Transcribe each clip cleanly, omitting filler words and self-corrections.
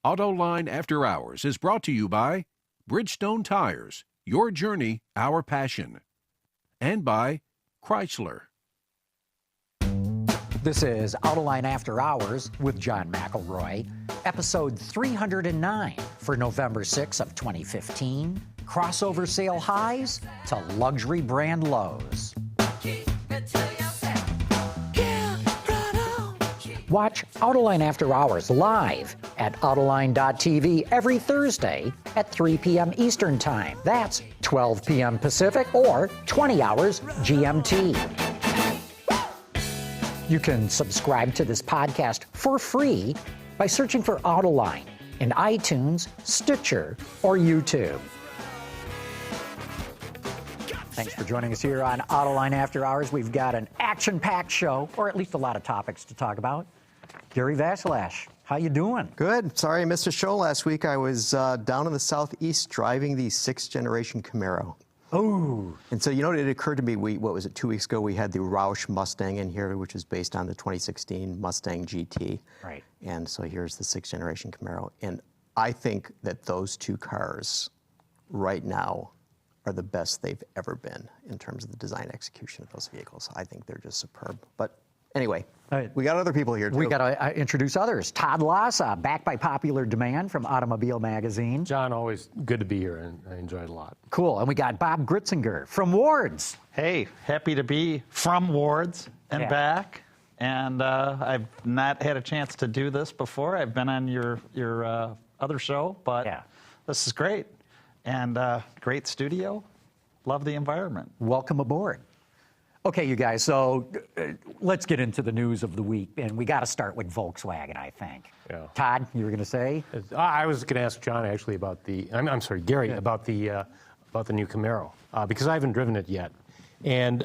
Autoline After Hours is brought to you by Bridgestone Tires, your journey, our passion. And by Chrysler. This is Autoline After Hours with John McElroy, episode 309 for November 6 of 2015. Crossover sale highs to luxury brand lows. Watch Autoline After Hours live at Autoline.tv every Thursday at 3 p.m. Eastern Time. That's 12 p.m. Pacific or 20 hours GMT. You can subscribe to this podcast for free by searching for Autoline in iTunes, Stitcher, or YouTube. Thanks for joining us here on Autoline After Hours. We've got an action-packed show, or at least a lot of topics to talk about. Gary Vasilash, how you doing? Good. Sorry I missed a show last week. I was down in the southeast driving the 6th generation Camaro. Oh. And so, it occurred to me, 2 weeks ago, we had the Roush Mustang in here, which is based on the 2016 Mustang GT. Right. And so here's the 6th generation Camaro. And I think that those two cars right now are the best they've ever been in terms of the design execution of those vehicles. I think they're just superb. But anyway, we got other people here, too. We got to introduce others. Todd Lassa, back by popular demand from Automobile Magazine. John, always good to be here, and I enjoy it a lot. Cool. And we got Bob Gritzinger from Wards. Hey, happy to be from Wards and back. And I've not had a chance to do this before. I've been on your other show, but this is great. And great studio. Love the environment. Welcome aboard. Okay, you guys, so let's get into the news of the week, and we got to start with Volkswagen, I think. Yeah. Todd, you were going to say? I was going to ask John actually about I'm sorry, Gary, about the new Camaro because I haven't driven it yet. And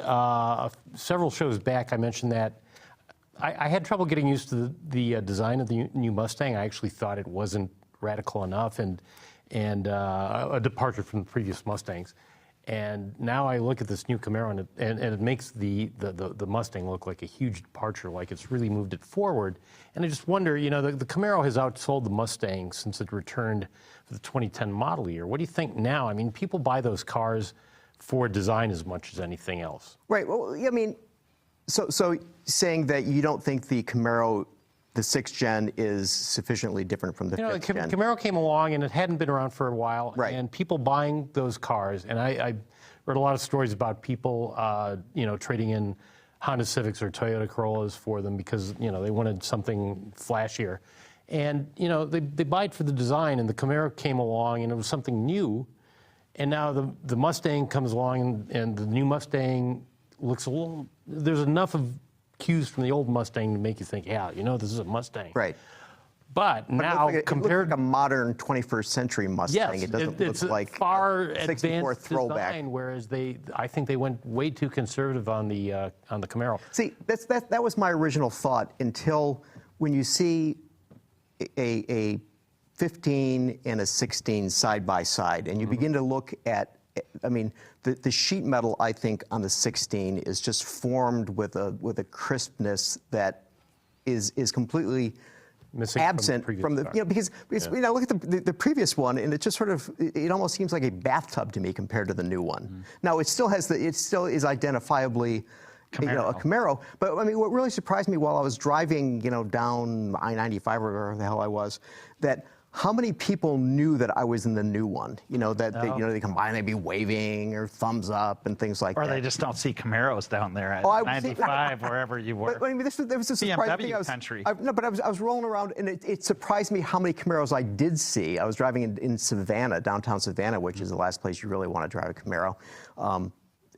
several shows back, I mentioned that I had trouble getting used to the design of the new Mustang. I actually thought it wasn't radical enough and a departure from the previous Mustangs. And now I look at this new Camaro, and it makes the Mustang look like a huge departure, like it's really moved it forward. And I just wonder, the Camaro has outsold the Mustang since it returned for the 2010 model year. What do you think now? I mean, people buy those cars for design as much as anything else. Right. Well, I mean, so saying that you don't think the Camaro, the 6th gen, is sufficiently different from the 5th gen. Camaro came along, and it hadn't been around for a while. Right. And people buying those cars, and I read a lot of stories about people, trading in Honda Civics or Toyota Corollas for them because, they wanted something flashier. And, they buy it for the design, and the Camaro came along, and it was something new. And now the Mustang comes along, and the new Mustang looks a little, there's enough of cues from the old Mustang to make you think, this is a Mustang. Right. But now, it looks like a modern 21st century Mustang. Yes, it doesn't it's look like far a 64 advanced throwback. design, whereas I think they went way too conservative on the Camaro. See, that was my original thought until when you see a 15 and a 16 side by side, and you begin to look at. I mean, the sheet metal, I think, on the 16 is just formed with a crispness that is completely missing absent from the because look at the previous one, and it just sort of it almost seems like a bathtub to me compared to the new one. Mm-hmm. Now it still is identifiably a Camaro, but I mean what really surprised me while I was driving down I-95 or wherever the hell I was, that how many people knew that I was in the new one? They come by and they'd be waving or thumbs up and things like that. Or they just don't see Camaros down there at 95, wherever you were. But, I mean, there was a surprising thing. Country. I was rolling around, and it surprised me how many Camaros I did see. I was driving in Savannah, downtown Savannah, which is the last place you really want to drive a Camaro.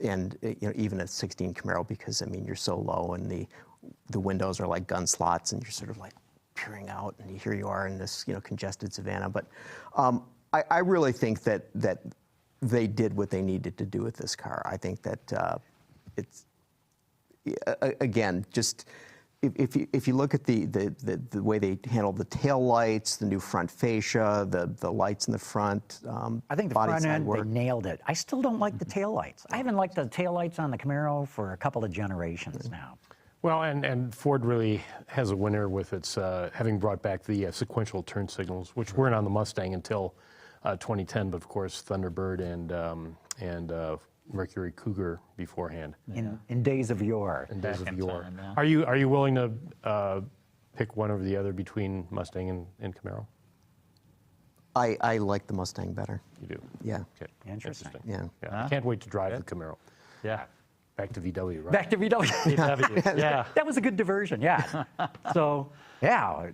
And even a 16 Camaro, because, I mean, you're so low, and the windows are like gun slots, and you're sort of like peering out, and here you are in this congested Savannah. But I really think that they did what they needed to do with this car. I think that it's again just if you look at the way they handled the tail lights, the new front fascia, the lights in the front. I think the front end, they nailed it. I still don't like the tail lights. I haven't liked the tail lights on the Camaro for a couple of generations now. Well, and Ford really has a winner with its having brought back the sequential turn signals, which weren't on the Mustang until 2010, but of course Thunderbird and Mercury Cougar beforehand. In days of yore. In days of yore. time, yeah. Are you willing to pick one over the other between Mustang and Camaro? I like the Mustang better. You do. Yeah. Okay. Interesting. Yeah. I can't wait to drive the Camaro. Yeah. Back to VW, right? Back to VW. VW. Yeah. That was a good diversion, yeah. So, yeah,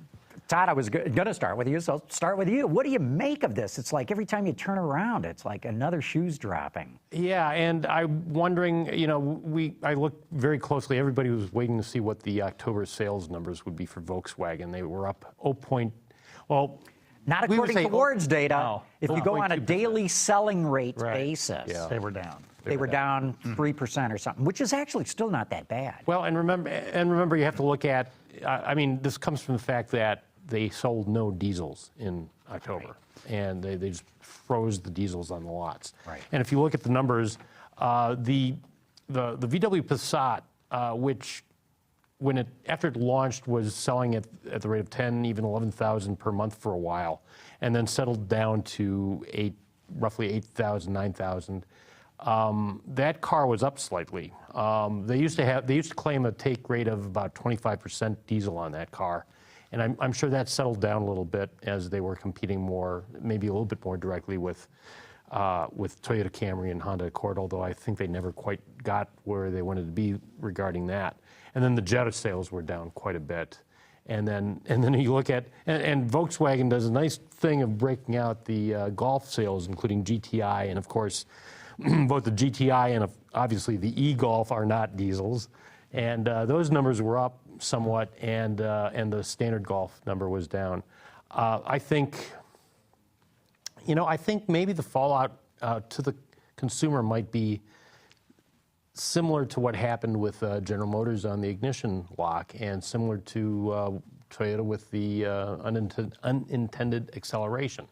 Todd, I was going to start with you, so I'll start with you. What do you make of this? It's like every time you turn around, it's like another shoe's dropping. Yeah, and I'm wondering, I looked very closely. Everybody was waiting to see what the October sales numbers would be for Volkswagen. They were up Not we would according say to Ward's data. no, If you go on a 0.2%. daily selling rate Right. basis, Yeah. They were down. they were down 3% or something, which is actually still not that bad. Well, and remember, you have to look at. This comes from the fact that they sold no diesels in October, and they just froze the diesels on the lots. Right. And if you look at the numbers, the VW Passat, which after it launched was selling at the rate of 10, even 11,000 per month for a while, and then settled down to roughly 8,000, 9,000. That car was up slightly. They used to claim a take rate of about 25% diesel on that car, and I'm sure that settled down a little bit as they were competing more, maybe a little bit more directly with Toyota Camry and Honda Accord. Although I think they never quite got where they wanted to be regarding that. And then the Jetta sales were down quite a bit. And then you look at, and Volkswagen does a nice thing of breaking out the Golf sales, including GTI, and of course, both the GTI and obviously the e-Golf are not diesels. And those numbers were up somewhat, and the standard Golf number was down. I think maybe the fallout to the consumer might be similar to what happened with General Motors on the ignition lock, and similar to Toyota with the unintended acceleration.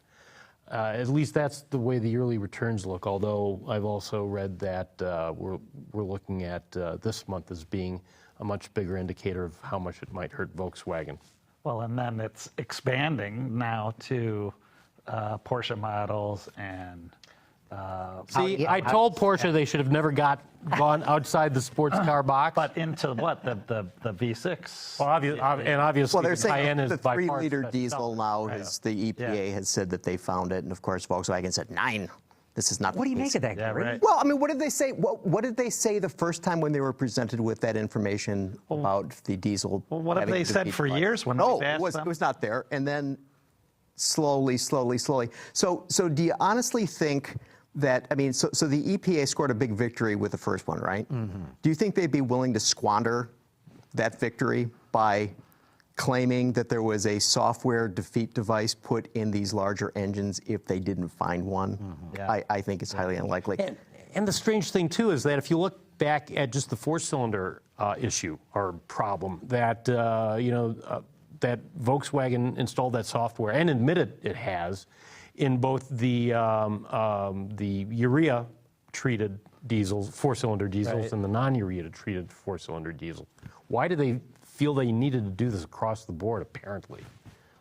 At least that's the way the early returns look, although I've also read that we're looking at this month as being a much bigger indicator of how much it might hurt Volkswagen. Well, and then it's expanding now to Porsche models and. I told Porsche they should have never gone outside the sports car box. But into what? The V6? Well, obviously, They're the saying Cayenne is the by far 3-liter the best diesel seller. now is the EPA has said that they found it, and of course Volkswagen said 9. This is not. What do you the make case. of that, Yeah, Gary? right. Well, I mean, what did they say? What did they say the first time when they were presented with that information about the diesel? Well, what have having they to said defeat for life? years when No, we've asked them? it was not there, and then slowly. So do you honestly think that? I mean, so the EPA scored a big victory with the first one, right? Mm-hmm. Do you think they'd be willing to squander that victory by claiming that there was a software defeat device put in these larger engines if they didn't find one? Mm-hmm. Yeah. I think it's highly unlikely. And the strange thing, too, is that if you look back at just the four-cylinder issue or problem, that that Volkswagen installed that software and admitted it has in both the urea-treated diesels, four-cylinder diesels, Right. and the non-urea-treated four-cylinder diesel. Why do they feel they needed to do this across the board, apparently?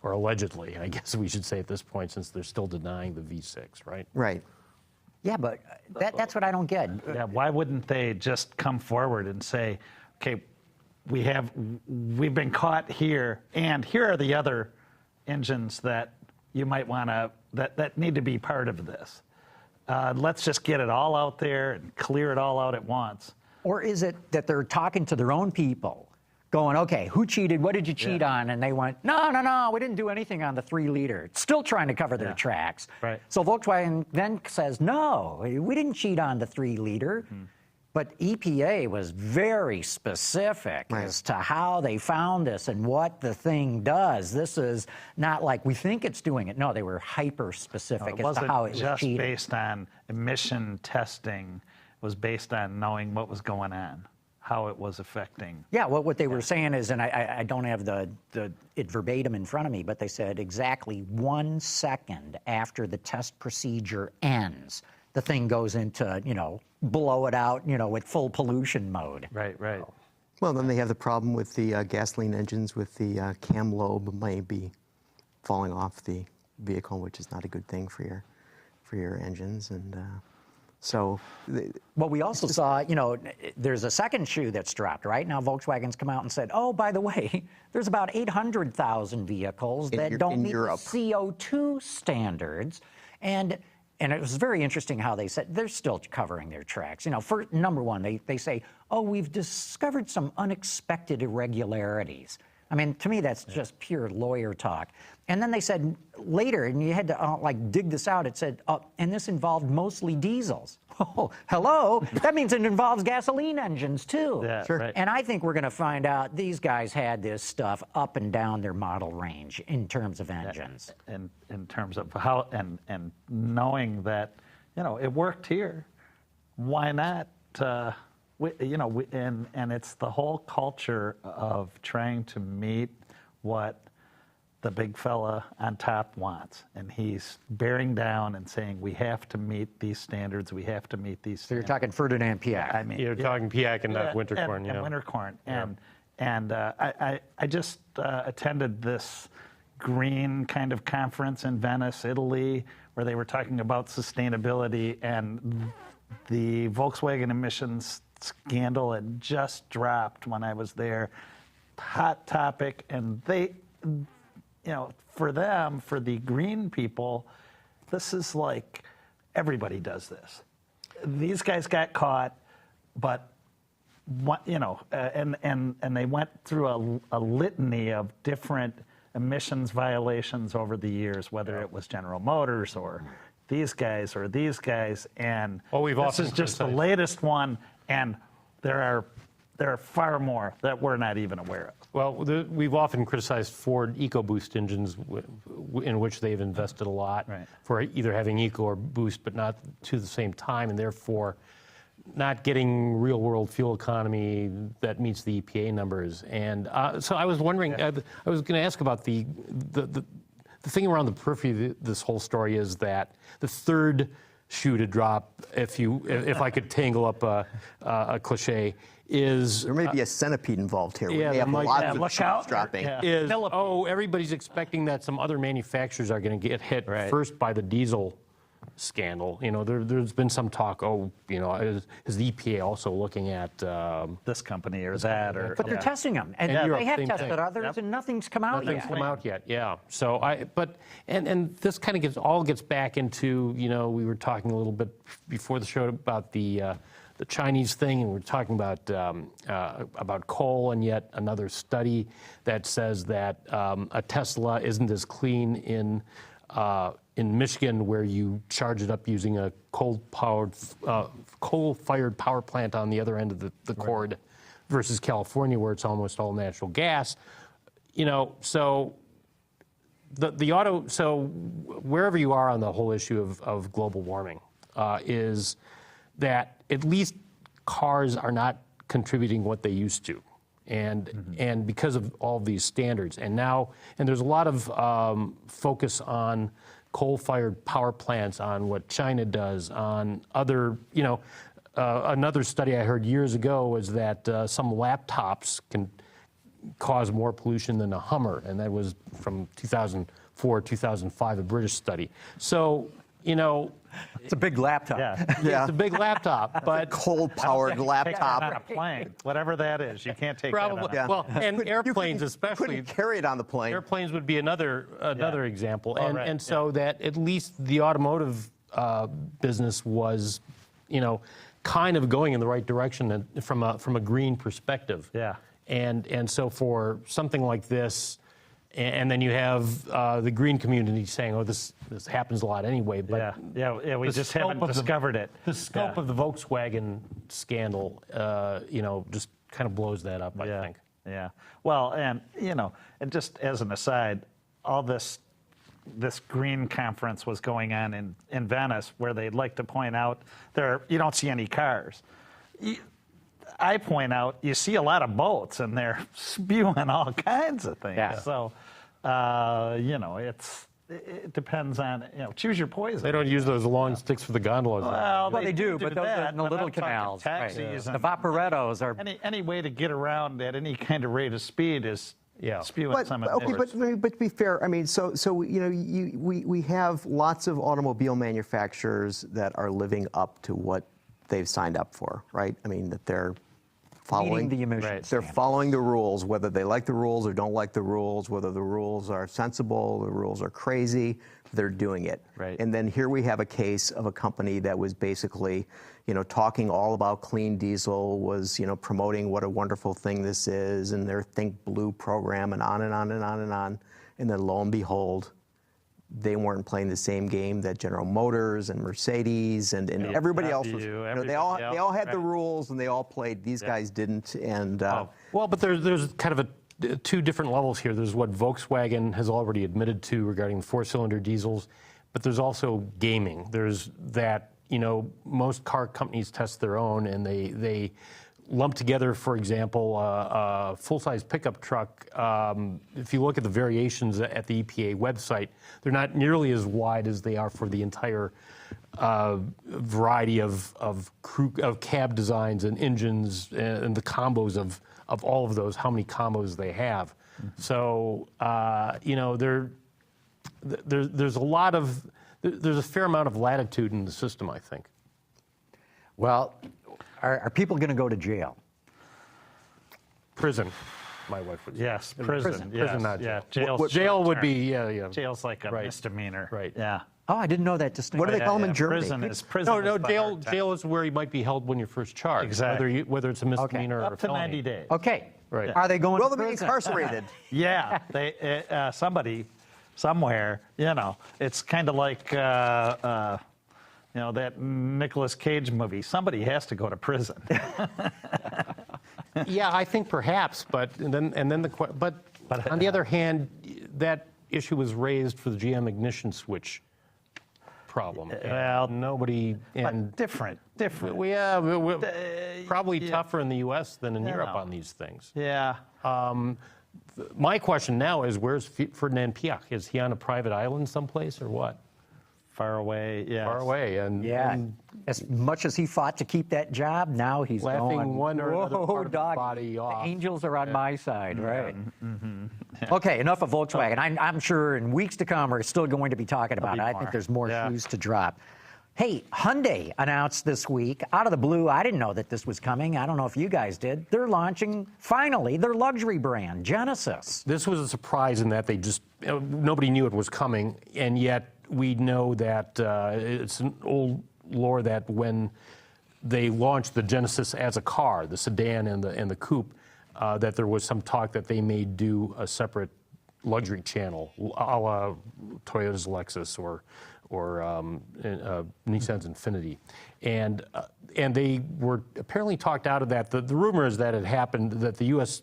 Or allegedly, I guess we should say at this point, since they're still denying the V6, right? Right. Yeah, but that's what I don't get. Yeah, why wouldn't they just come forward and say, okay, we've been caught here, and here are the other engines that you might want to, that need to be part of this. Let's just get it all out there and clear it all out at once. Or is it that they're talking to their own people, going, okay, who cheated? What did you cheat on? And they went, no, we didn't do anything on the 3-liter. Still trying to cover their tracks. Right. So Volkswagen then says, no, we didn't cheat on the 3-liter. Mm-hmm. But EPA was very specific as to how they found this and what the thing does. This is not like we think it's doing it. No, they were hyper-specific as to how it was just cheating. based on emission testing. It was based on knowing what was going on, how it was affecting. Yeah, well, what they were saying is, and I don't have it verbatim in front of me, but they said exactly 1 second after the test procedure ends, the thing goes into, blow it out, with full pollution mode. Right. Well, Well, then they have the problem with the gasoline engines with the cam lobe might be falling off the vehicle, which is not a good thing for your engines. And well, we also saw, there's a second shoe that's dropped, right? Now Volkswagen's come out and said, oh, by the way, there's about 800,000 vehicles that don't meet the CO2 standards. And it was very interesting how they said they're still covering their tracks. For number one, they say, oh, we've discovered some unexpected irregularities. I mean, to me, that's just pure lawyer talk. And then they said later, and you had to dig this out, it said, and this involved mostly diesels. Oh, hello? That means it involves gasoline engines, too. Yeah, sure. Right. And I think we're going to find out these guys had this stuff up and down their model range in terms of engines. In terms of how, and knowing that, it worked here, why not? And it's the whole culture of trying to meet what the big fella on top wants. And he's bearing down and saying, we have to meet these standards, we have to meet these standards. So you're talking Ferdinand Piëch. I mean, you're talking Piëch and not Winterkorn. And Winterkorn. And I just attended this green kind of conference in Venice, Italy, where they were talking about sustainability, and the Volkswagen emissions scandal had just dropped when I was there. Hot topic, and they, for them, for the green people, this is like everybody does this. These guys got caught, but and they went through a litany of different emissions violations over the years, whether it was General Motors or these guys, and this is just the latest one, and there are far more that we're not even aware of. Well, we've often criticized Ford EcoBoost engines, in which they've invested a lot for either having Eco or Boost, but not to the same time, and therefore not getting real-world fuel economy that meets the EPA numbers. And so I was wondering, I was going to ask about the thing around the periphery of this whole story is that the third shoe to drop, if I could tangle up a cliche, is there may be a centipede involved here. Yeah, we may have lots of shoes dropping. Is everybody's expecting that some other manufacturers are going to get hit first by the diesel scandal. There's been some talk. Is the EPA also looking at this company or that? But they're testing them, and they have tested others, and nothing's come out yet. Nothing's come out yet. Yeah. So and this kind of gets back into we were talking a little bit before the show about the Chinese thing, and we're talking about coal, and yet another study that says that a Tesla isn't as clean in Michigan, where you charge it up using a coal-fired power plant on the other end of the cord, versus California, where it's almost all natural gas. So so wherever you are on the whole issue of global warming, is that at least cars are not contributing what they used to. And because of all these standards, and there's a lot of focus on coal-fired power plants, on what China does, on other, another study I heard years ago was that some laptops can cause more pollution than a Hummer, and that was from 2004, 2005, a British study. So, it's a big laptop. Yeah. It's a big laptop, but coal-powered laptop. On a plane, whatever that is, you can't take probably that on. well, and airplanes especially. Couldn't carry it on the plane. Airplanes would be another example, and so that at least the automotive business was, kind of going in the right direction from a green perspective. Yeah. And so for something like this. And then you have the green community saying, "Oh, this happens a lot anyway." But we just haven't discovered it. The scope of the Volkswagen scandal, just kind of blows that up. I think. Yeah. Well, and and just as an aside, all this green conference was going on in Venice, where they'd like to point out you don't see any cars. I point out you see a lot of boats, and they're spewing all kinds of things. Yeah. So, it depends on, choose your poison. They don't use those long sticks for the gondolas. Well, Well, they do, but those are that, in the but little I'm talking canals. Right. Taxis The and vaporettos are. any way to get around at any kind of rate of speed is spewing some of okay, but to be fair, I mean, so we have lots of automobile manufacturers that are living up to what they've signed up for, right? I mean, that they're following Meeting the emission They're standards. following the rules, whether they like the rules or don't like the rules, whether the rules are sensible, the rules are crazy, they're doing it. Right. And then here we have a case of a company that was basically, talking all about clean diesel, was, promoting what a wonderful thing this is, and their Think Blue program, and on and on and on and on. And then lo and behold, they weren't playing the same game that General Motors and Mercedes and everybody else was. They all had the rules and they all played. These guys didn't. And Well, but there's kind of two different levels here. There's what Volkswagen has already admitted to regarding four-cylinder diesels, but there's also gaming. There's that, most car companies test their own, and they lump together, for example, a full-size pickup truck. If you look at the variations at the EPA website, they're not nearly as wide as they are for the entire variety of cab designs and engines and the combos of all of those, how many combos they have. Mm-hmm. So, there's a fair amount of latitude in the system, I think. Well, are people going to go to jail? Prison, my wife would say. Yes, prison. Yes, Prison, not jail. Jail. Jail would be, yeah. Jail's like a Right. misdemeanor. Right. Yeah. Oh, I didn't know that distinction. what do they call them in Germany? Prison. No, is the jail. hard time. Jail is where you might be held when you're first charged. Exactly. Whether it's a misdemeanor or a Up to felony. 90 days. Okay. Right. Are they going Will to they be prison? incarcerated? Yeah, somebody, somewhere, it's kind of like, that Nicolas Cage movie. Somebody has to go to prison. Yeah, I think perhaps, but then on the other hand, that issue was raised for the GM ignition switch problem. Well, Nobody But different. we're probably tougher in the U.S. than in Europe know. on these things. Yeah. My question now is, where's Ferdinand Piach? Is he on a private island someplace or what? Far away, yes. Far away, and As much as he fought to keep that job, now he's laughing going, one or another "Whoa, part of his dog, body off." The angels are on my side, right? Okay, enough of Volkswagen. I'm sure in weeks to come we're still going to be talking about it. I think there's more shoes to drop. Hey, Hyundai announced this week, out of the blue, I didn't know that this was coming. I don't know if you guys did. They're launching, finally, their luxury brand, Genesis. This was a surprise in that they just, nobody knew it was coming, and yet we know that it's an old lore that when they launched the Genesis as a car, the sedan and the coupe, that there was some talk that they may do a separate luxury channel, a la Toyota's Lexus or Nissan's Infiniti, and they were apparently talked out of that. The rumor is that it happened that the U.S.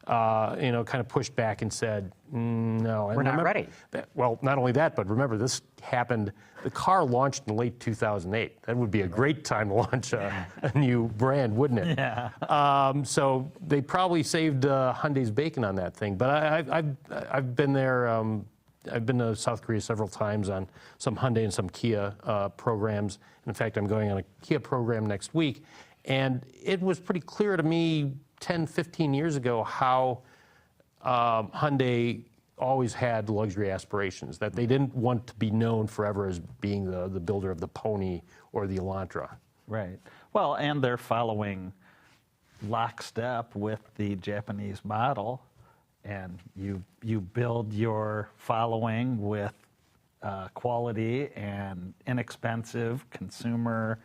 Kind of pushed back and said no. And We're not ready. Well, not only that, but remember this happened. The car launched in late 2008. That would be a great time to launch a new brand, wouldn't it? Yeah. So they probably saved Hyundai's bacon on that thing. But I've been there. I've been to South Korea several times on some Hyundai and some Kia programs. In fact, I'm going on a Kia program next week. And it was pretty clear to me 10, 15 years ago how Hyundai always had luxury aspirations, that they didn't want to be known forever as being the builder of the Pony or the Elantra. Right. Well, and they're following lockstep with the Japanese model, and you build your following with quality and inexpensive consumer,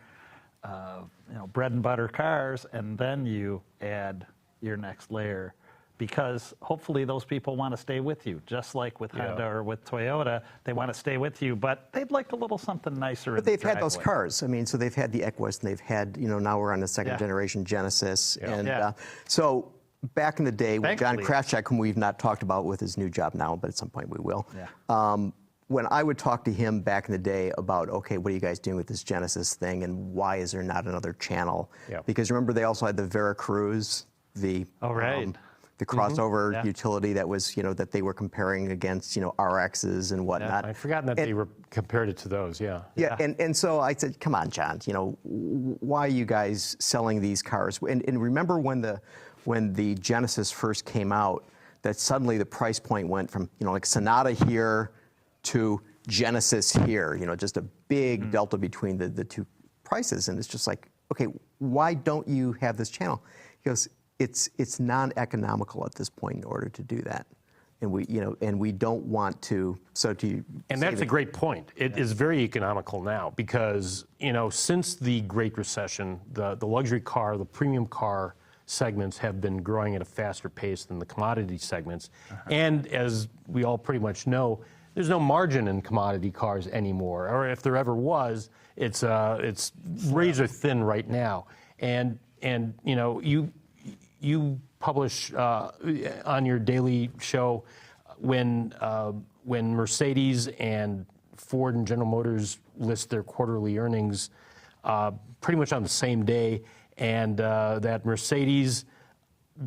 bread and butter cars, and then you add your next layer. Because hopefully those people want to stay with you, just like with Honda or with Toyota, they want to stay with you, but they'd like a little something nicer. But they've had those cars. I mean, so they've had the Equus, and they've had, now we're on the second generation Genesis, and so back in the day, with John Krafchick, whom we've not talked about with his new job now, but at some point we will. Yeah. When I would talk to him back in the day about, okay, what are you guys doing with this Genesis thing, and why is there not another channel? Yeah. Because remember, they also had the Veracruz, the the crossover utility that was, that they were comparing against, RXs and whatnot. I'd forgotten that they were compared it to those. Yeah. Yeah, and so I said, come on, John, why are you guys selling these cars? And remember when the Genesis first came out, that suddenly the price point went from, like Sonata here to Genesis here, just a big delta between the two prices. And it's just like, okay, why don't you have this channel? He goes, it's non-economical at this point in order to do that. And we don't want to, And that's a great point. It is very economical now because, since the Great Recession, the luxury car, the premium car segments have been growing at a faster pace than the commodity segments. And as we all pretty much know, there's no margin in commodity cars anymore, or if there ever was, it's razor thin right now. And you publish on your daily show when Mercedes and Ford and General Motors list their quarterly earnings pretty much on the same day, and that Mercedes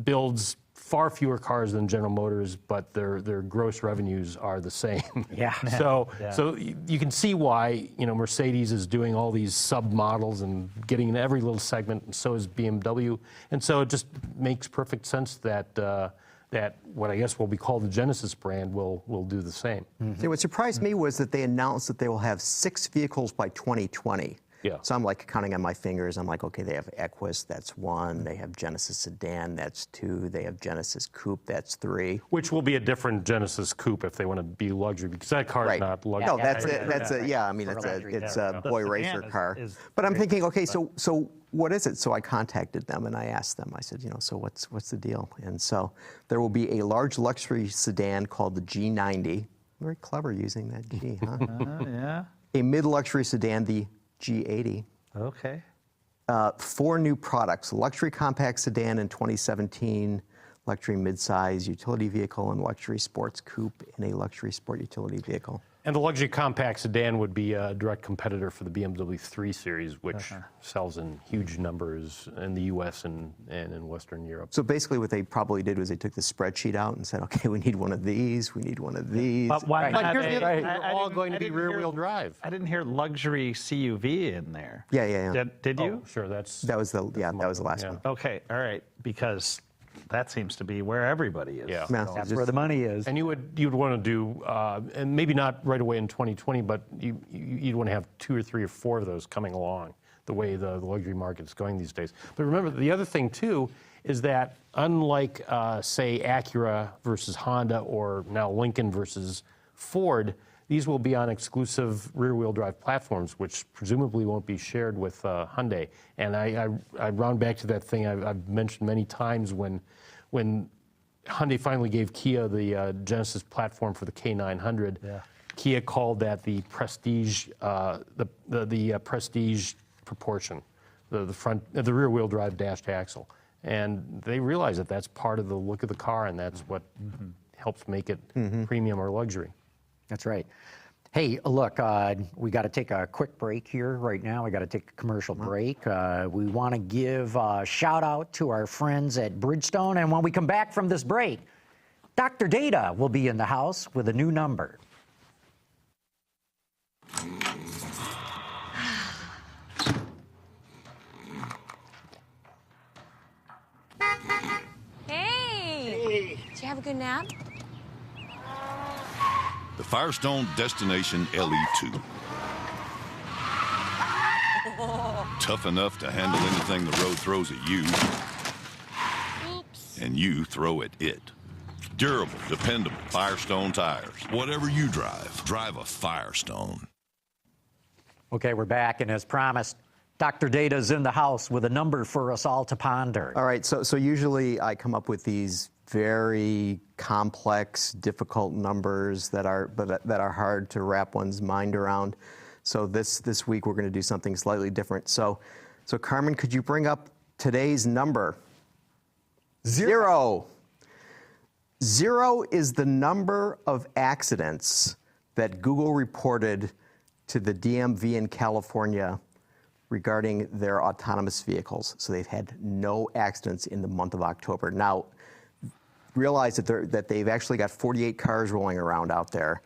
builds far fewer cars than General Motors, but their gross revenues are the same. Yeah. So you can see why Mercedes is doing all these sub models and getting in every little segment, and so is BMW. And so it just makes perfect sense that that what I guess will be called the Genesis brand will do the same. See, what surprised me was that they announced that they will have 6 vehicles by 2020. Yeah. So I'm like counting on my fingers. I'm like, okay, they have Equus, that's 1. They have Genesis Sedan, that's 2. They have Genesis Coupe, that's 3. Which will be a different Genesis Coupe if they want to be luxury, because that car is not luxury. No, that's a boy racer car. But I'm thinking, okay, so what is it? So I contacted them and I asked them. I said, so what's the deal? And so there will be a large luxury sedan called the G90. Very clever using that G, huh? Yeah. A mid-luxury sedan, the G80. Okay. 4 new products: luxury compact sedan in 2017, luxury midsize utility vehicle, and luxury sports coupe in a luxury sport utility vehicle. And the luxury compact sedan would be a direct competitor for the BMW 3 Series, which sells in huge numbers in the U.S. and in Western Europe. So basically what they probably did was they took the spreadsheet out and said, okay, we need one of these, we need one of these. But why not? They're all going to be rear-wheel drive. I didn't hear luxury CUV in there. Yeah. Did you? Oh, sure, that was the last one. Okay, all right, because that seems to be where everybody is. Yeah. That's where the money is. And you'd want to do, and maybe not right away in 2020, but you'd want to have 2 or 3 or 4 of those coming along, the way the luxury market's going these days. But remember, the other thing too is that unlike, say, Acura versus Honda, or now Lincoln versus Ford, these will be on exclusive rear-wheel drive platforms, which presumably won't be shared with Hyundai. And I round back to that thing I've mentioned many times when Hyundai finally gave Kia the Genesis platform for the K900. Yeah. Kia called that the Prestige, the Prestige proportion, the rear-wheel drive dashed axle, and they realize that that's part of the look of the car, and that's what helps make it premium or luxury. That's right. Hey, look, we got to take a quick break here right now. We got to take a commercial break. We want to give a shout out to our friends at Bridgestone. And when we come back from this break, Dr. Data will be in the house with a new number. Hey! Did you have a good nap? The Firestone Destination LE2. Tough enough to handle anything the road throws at you. Oops. And you throw at it. Durable, dependable Firestone tires. Whatever you drive, drive a Firestone. Okay, we're back, and as promised, Dr. Data's in the house with a number for us all to ponder. All right, so usually I come up with these very complex, difficult numbers that are hard to wrap one's mind around. So this week we're going to do something slightly different. So Carmen, could you bring up today's number? 0. 0 is the number of accidents that Google reported to the DMV in California regarding their autonomous vehicles. So they've had no accidents in the month of October. Now, realized that they've actually got 48 cars rolling around out there.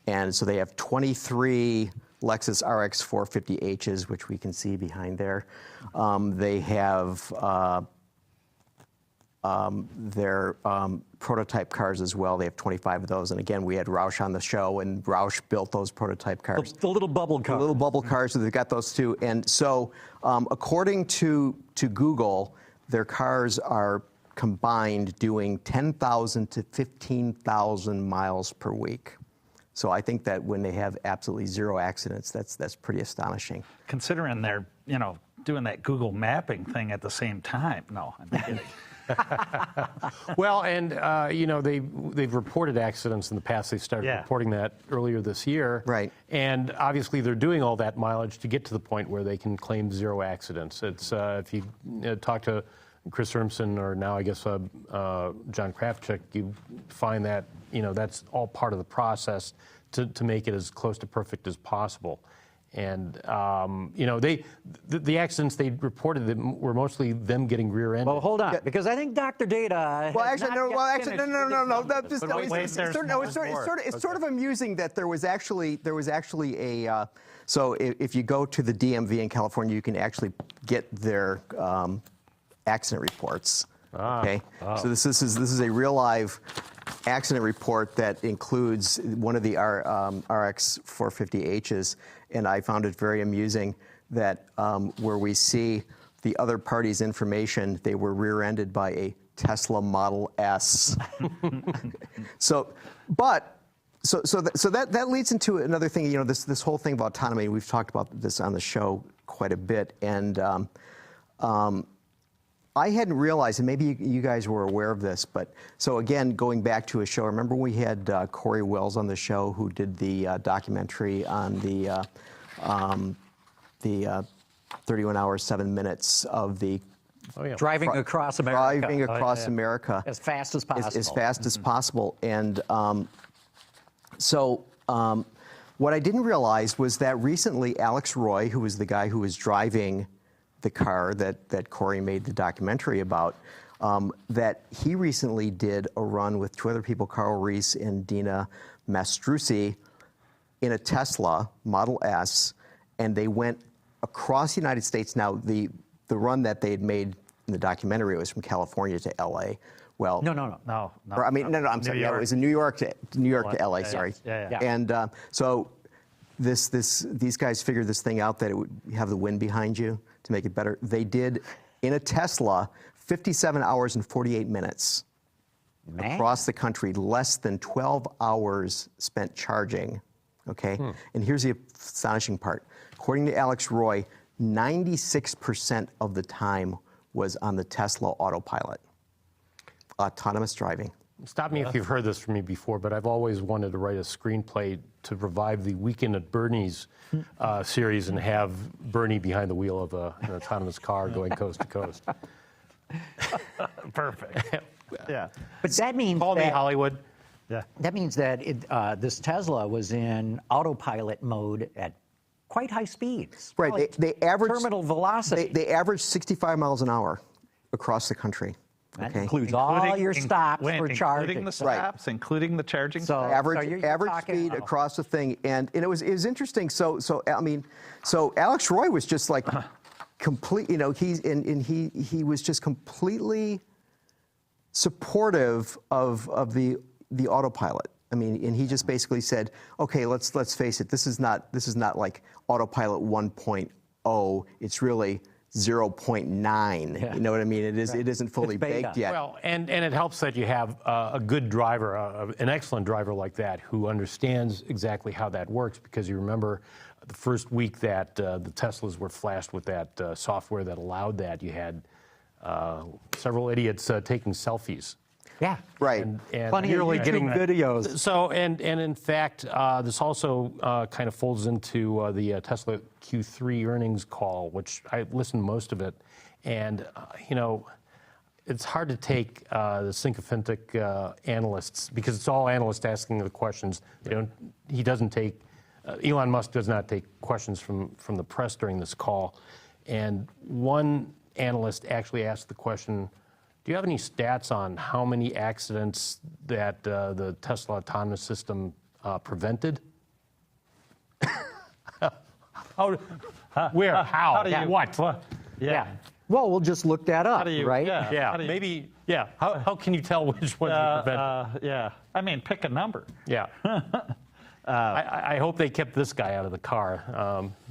And so they have 23 Lexus RX 450Hs, which we can see behind there. They have their prototype cars as well. They have 25 of those. And again, we had Roush on the show, and Roush built those prototype cars. The little bubble cars. The little bubble cars, so they've got those too. And so according to Google, their cars are combined doing 10,000 to 15,000 miles per week. So I think that when they have absolutely zero accidents, that's pretty astonishing. Considering they're, doing that Google mapping thing at the same time. No, I'm kidding. Well, and they've reported accidents in the past. They started reporting that earlier this year. Right. And obviously they're doing all that mileage to get to the point where they can claim zero accidents. It's if you talk to Chris Urmson or now I guess John Krafchick, you find that that's all part of the process to make it as close to perfect as possible. And the accidents they reported were mostly them getting rear-ended. Well, hold on, because I think Dr. Data. No. It's sort of amusing that there was actually a. So if you go to the DMV in California, you can actually get their accident reports. Okay. So this is a real live accident report that includes one of the RX 450Hs, and I found it very amusing that where we see the other party's information, they were rear-ended by a Tesla Model S. So that leads into another thing. This whole thing of autonomy. We've talked about this on the show quite a bit, and I hadn't realized, and maybe you guys were aware of this, but so again, going back to a show, remember we had Corey Wells on the show who did the documentary on the 31 hours, 7 minutes of the driving across America. Driving across America. As fast as possible. As fast as possible. And what I didn't realize was that recently Alex Roy, who was the guy who was driving the car that Corey made the documentary about, that he recently did a run with two other people, Carl Reese and Dina Mastrucci, in a Tesla Model S, and they went across the United States. Now, the run that they had made in the documentary was from California to L.A. Well, No. I'm sorry. Yeah, it was in New York to L.A. Sorry. Yeah. And so these guys figured this thing out that it would have the wind behind you to make it better. They did in a Tesla 57 hours and 48 minutes across the country, less than 12 hours spent charging. Okay, and here's the astonishing part. According to Alex Roy, 96% of the time was on the Tesla autopilot, autonomous driving. Stop me if you've heard this from me before, but I've always wanted to write a screenplay to revive the Weekend at Bernie's series and have Bernie behind the wheel of an autonomous car going coast to coast. Perfect. Yeah. But that means Call me Hollywood. Yeah. That means that this Tesla was in autopilot mode at quite high speeds. Right. Probably They average terminal velocity. They average 65 miles an hour across the country. That Okay. includes all your stops for charging. Including the stops, including the charging. So- Average you're talking- speed across the thing, and it was interesting. So Alex Roy was just like complete. He was just completely supportive of the autopilot. I mean, and he just basically said, okay, let's face it. This is not like autopilot 1.0. It's really 0.9. Yeah. You know what I mean? It isn't fully It's beta. baked yet. Well, and it helps that you have a good driver, an excellent driver like that, who understands exactly how that works, because you remember the first week that the Teslas were flashed with that software that allowed that, you had several idiots taking selfies. Yeah. Right. And Plenty of nearly YouTube getting videos. So, and in fact, this also kind of folds into the Tesla Q3 earnings call, which I listened to most of it. And, it's hard to take the sycophantic analysts, because it's all analysts asking the questions. Elon Musk does not take questions from the press during this call. And one analyst actually asked the question, Do you have any stats on how many accidents that the Tesla autonomous system prevented? Where? How? do you- What? Yeah. Well, we'll just look that up, do you- right? yeah. Yeah, How do you- maybe. Yeah. How can you tell which ones you prevented? Yeah. I mean, pick a number. Yeah. I hope they kept this guy out of the car.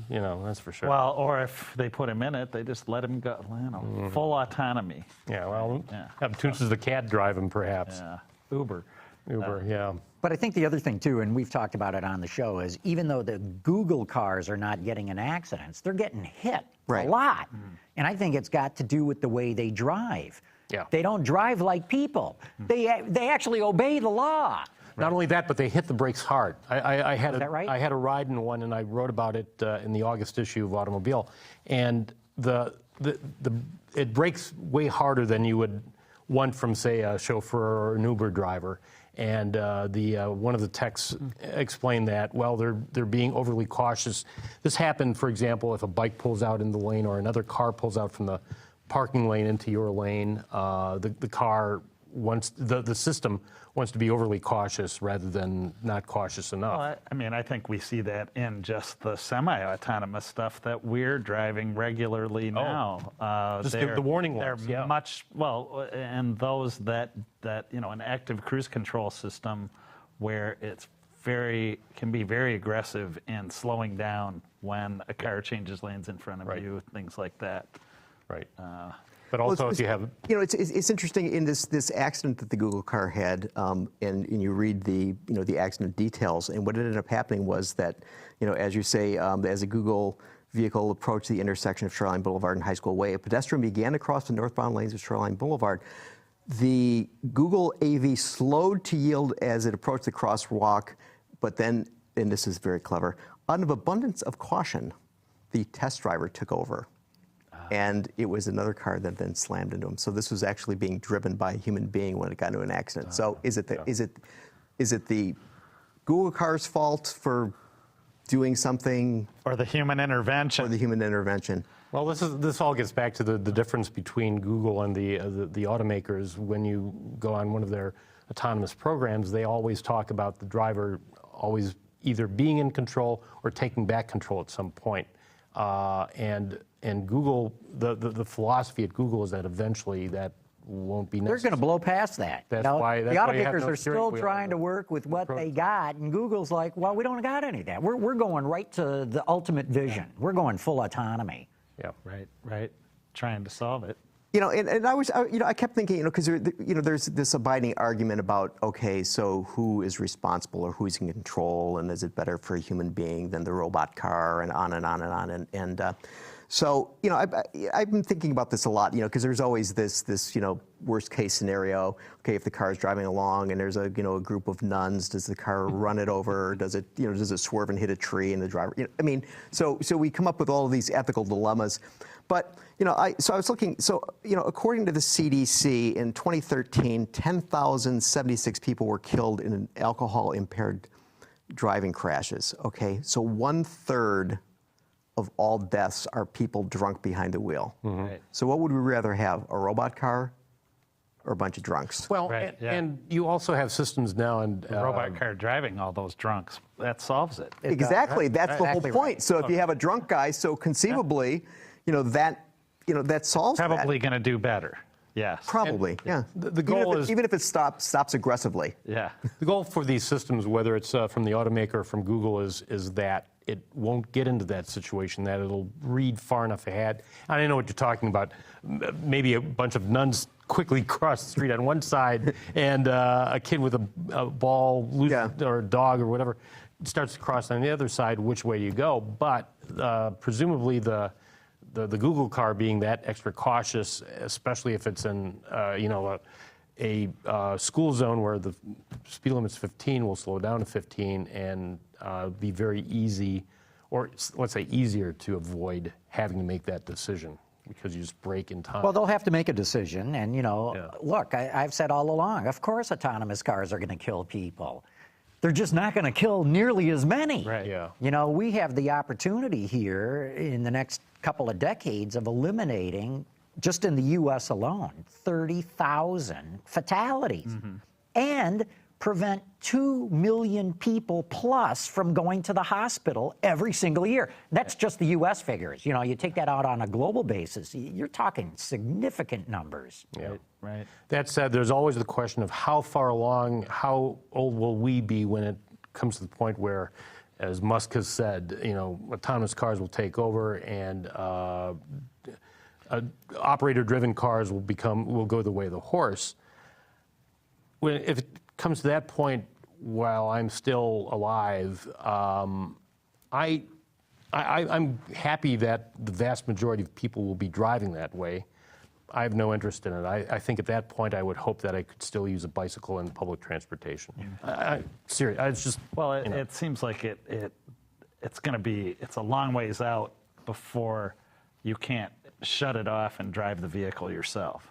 That's for sure. Well, or if they put him in it, they just let him go. Full autonomy. Yeah. Well, Yeah. have Toons the cat drive him, perhaps. Yeah. Uber. Uber. Yeah. But I think the other thing, too, and we've talked about it on the show, is even though the Google cars are not getting in accidents, they're getting hit Right. a lot. And I think it's got to do with the way they drive. Yeah. They don't drive like people. They actually obey the law. Not only that, but they hit the brakes hard. I had Is that right? I had a ride in one, and I wrote about it in the August issue of Automobile, and it brakes way harder than you would want from, say, a chauffeur or an Uber driver. And one of the techs explained that, well, they're being overly cautious. This happened, for example, if a bike pulls out in the lane or another car pulls out from the parking lane into your lane. The car wants the system wants to be overly cautious rather than not cautious enough. Well, I think we see that in just the semi-autonomous stuff that we're driving regularly now. Just the warning lights, They're yeah. and those that an active cruise control system where can be very aggressive in slowing down when a car changes lanes in front of Right. you, things like that. Right. But also, if you have it's interesting in this accident that the Google car had, and you read the accident details, and what ended up happening was that, as you say, as a Google vehicle approached the intersection of Shoreline Boulevard and High School Way, a pedestrian began to cross the northbound lanes of Shoreline Boulevard. The Google AV slowed to yield as it approached the crosswalk, but then, and this is very clever, out of abundance of caution, the test driver took over. And it was another car that then slammed into him. So this was actually being driven by a human being when it got into an accident. So is it the Google car's fault for doing something, Or the human intervention. or the human intervention? Well, this all gets back to the difference between Google and the automakers. When you go on one of their autonomous programs, they always talk about the driver always either being in control or taking back control at some point. And Google, the philosophy at Google is that eventually that won't be necessary. They're going to blow past that. That's the why you have automakers no are steering still wheel trying on to the work with what approach. they got, and Google's like, well, we don't got any of that. We're going right to the ultimate vision. We're going full autonomy. Yeah. Right. Trying to solve it. And I kept thinking, because there's this abiding argument about, okay, so who is responsible or who's in control, and is it better for a human being than the robot car, and on and on and on, and so I've been thinking about this a lot, because there's always this worst case scenario. Okay, if the car is driving along and there's a group of nuns, does the car run it over? Does it swerve and hit a tree and the driver? So we come up with all of these ethical dilemmas. But I was looking. So according to the CDC, in 2013, 10,076 people were killed in alcohol-impaired driving crashes. Okay, so 1/3 of all deaths are people drunk behind the wheel. Right. So what would we rather have, a robot car or a bunch of drunks? Well, Right, yeah. and you also have systems now, and The robot car driving all those drunks, that solves it. Exactly, that's the whole Exactly point. right. So if you have a drunk guy, so conceivably, that solves that. Probably going to do better. Yes. Probably, yeah. the goal is- even if it stops aggressively. Yeah. the goal for these systems, whether it's from the automaker or from Google, is that it won't get into that situation, that it'll read far enough ahead. I know what you're talking about. Maybe a bunch of nuns quickly cross the street on one side, and a kid with a ball loose, Yeah. or a dog or whatever starts to cross on the other side. Which way do you go? But presumably the Google car being that extra cautious, especially if it's in a school zone where the speed limit's 15, will slow down to 15 and be very easy, or let's say easier, to avoid having to make that decision because you just brake in time. Well, they'll have to make a decision. And, look, I've said all along, of course autonomous cars are going to kill people. They're just not going to kill nearly as many. Right. Yeah. We have the opportunity here in the next couple of decades of eliminating just in the U.S. alone, 30,000 fatalities, and prevent 2 million people plus from going to the hospital every single year. That's just the U.S. figures. You know, you take that out on a global basis, you're talking significant numbers. Yeah. Right. That said, there's always the question of how far along, how old will we be when it comes to the point where, as Musk has said, you know, autonomous cars will take over and operator-driven cars will go the way of the horse. If it comes to that point, while I'm still alive, I'm happy that the vast majority of people will be driving that way. I have no interest in it. I think at that point I would hope that I could still use a bicycle in public transportation. Seriously, it's just. Well, it seems like it's going to be, it's a long ways out before you can't shut it off and drive the vehicle yourself.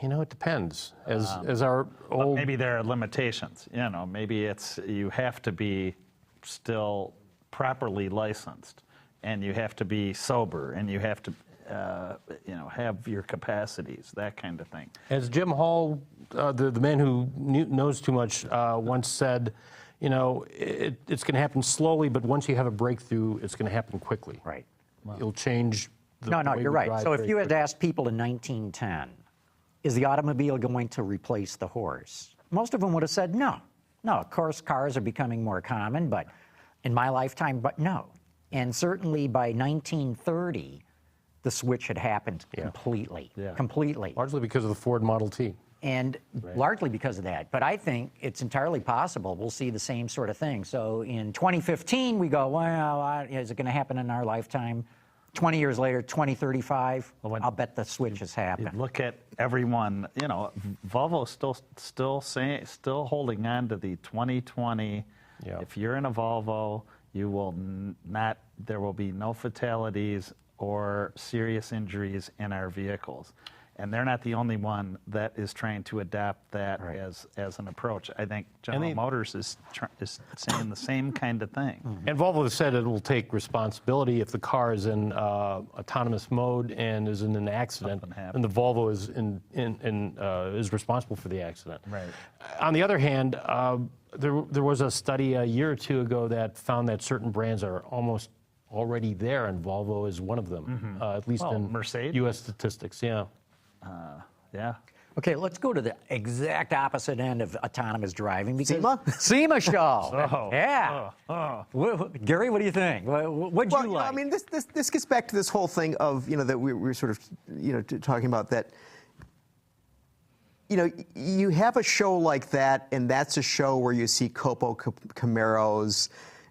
You know, it depends. As our old, maybe there are limitations. You know, maybe it's you have to be still properly licensed, and you have to be sober, and you have to, you know, have your capacities, that kind of thing. As Jim Hall, the man who knows too much, once said, you know, it's going to happen slowly, but once you have a breakthrough, it's going to happen quickly. Right. Wow. It'll change. No, you're right. So if you had asked people in 1910, is the automobile going to replace the horse? Most of them would have said no. No, of course, cars are becoming more common, but in my lifetime, but no. And certainly by 1930, the switch had happened completely. Yeah. Completely. Largely because of the Ford Model T. And largely because of that. But I think it's entirely possible we'll see the same sort of thing. So in 2015, we go, well, is it going to happen in our lifetime? 20 years later, 2035, I'll bet the switch has happened. Look at everyone, you know, Volvo's still holding on to the 2020. Yeah. If you're in a Volvo, you will not, there will be no fatalities or serious injuries in our vehicles. And they're not the only one that is trying to adapt that as an approach. I think General Motors is saying the same kind of thing. And Volvo has said it will take responsibility if the car is in autonomous mode and is in an accident, and the Volvo is responsible for the accident. Right. On the other hand, there was a study a year or two ago that found that certain brands are almost already there, and Volvo is one of them, at least in Mercedes? U.S. statistics. Yeah. Yeah. Okay, let's go to the exact opposite end of autonomous driving. Because SEMA show. Yeah. Gary, what do you think? What'd you like? I mean, this gets back to this whole thing of, you know, that we're sort of, you know, talking about that. You know, you have a show like that, and that's a show where you see Copo Camaros.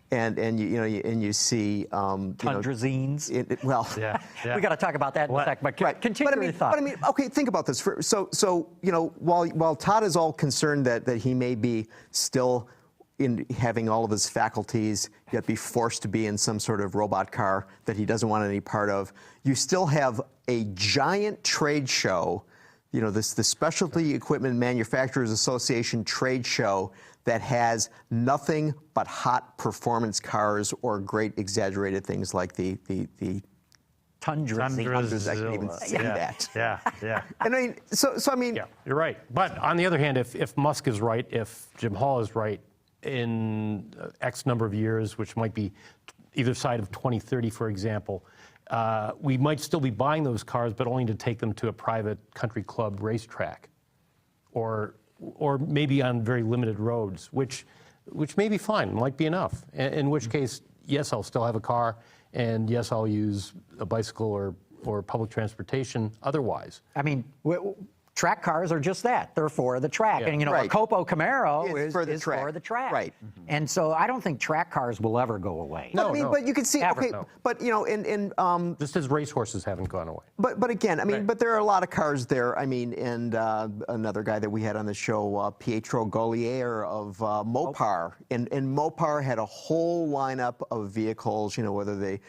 And you see Tundrazines. We got to talk about that in a second. But continue your thought. But I mean, okay, think about this. So you know, while Todd is all concerned that he may be still in having all of his faculties, yet be forced to be in some sort of robot car that he doesn't want any part of, you still have a giant trade show. You know, the Specialty Equipment Manufacturers Association trade show that has nothing but hot performance cars or great exaggerated things like the Tundras. I can even say that. Yeah. And I mean, so I mean. Yeah, you're right. But on the other hand, if Musk is right, if Jim Hall is right, in X number of years, which might be either side of 2030, for example, we might still be buying those cars, but only to take them to a private country club racetrack, or maybe on very limited roads, which may be fine, might be enough. In which case, yes, I'll still have a car, and yes, I'll use a bicycle or public transportation otherwise. I mean, track cars are just that. They're for the track. Yeah. And, you know, a Copo Camaro is for the track. Right. Mm-hmm. And so I don't think track cars will ever go away. No, but you can see, but, you know, just as racehorses haven't gone away. But again, I mean, but there are a lot of cars there. I mean, and another guy that we had on the show, Pietro Golier of Mopar. And Mopar had a whole lineup of vehicles, you know, whether they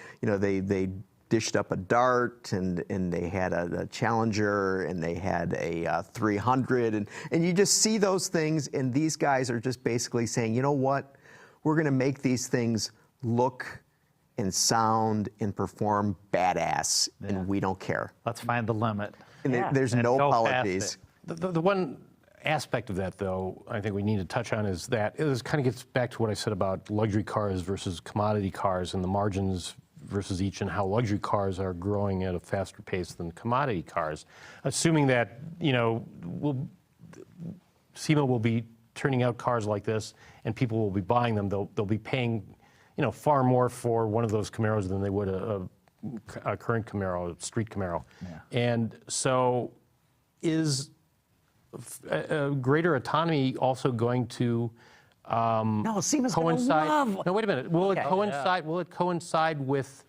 dished up a Dart, and they had a Challenger, and they had a 300, and you just see those things, and these guys are just basically saying, you know what, we're going to make these things look and sound and perform badass, and we don't care. Let's find the limit. And there's And no go past apologies. The one aspect of that, though, I think we need to touch on is that it kind of gets back to what I said about luxury cars versus commodity cars and the margins versus each, and how luxury cars are growing at a faster pace than commodity cars. Assuming that, SEMA will be turning out cars like this and people will be buying them, they'll be paying, far more for one of those Camaros than they would a current Camaro, a street Camaro. Yeah. And so is greater autonomy also going to No, SEMA's going to coincide? love. No, wait a minute. Will it Okay. coincide? Will it coincide with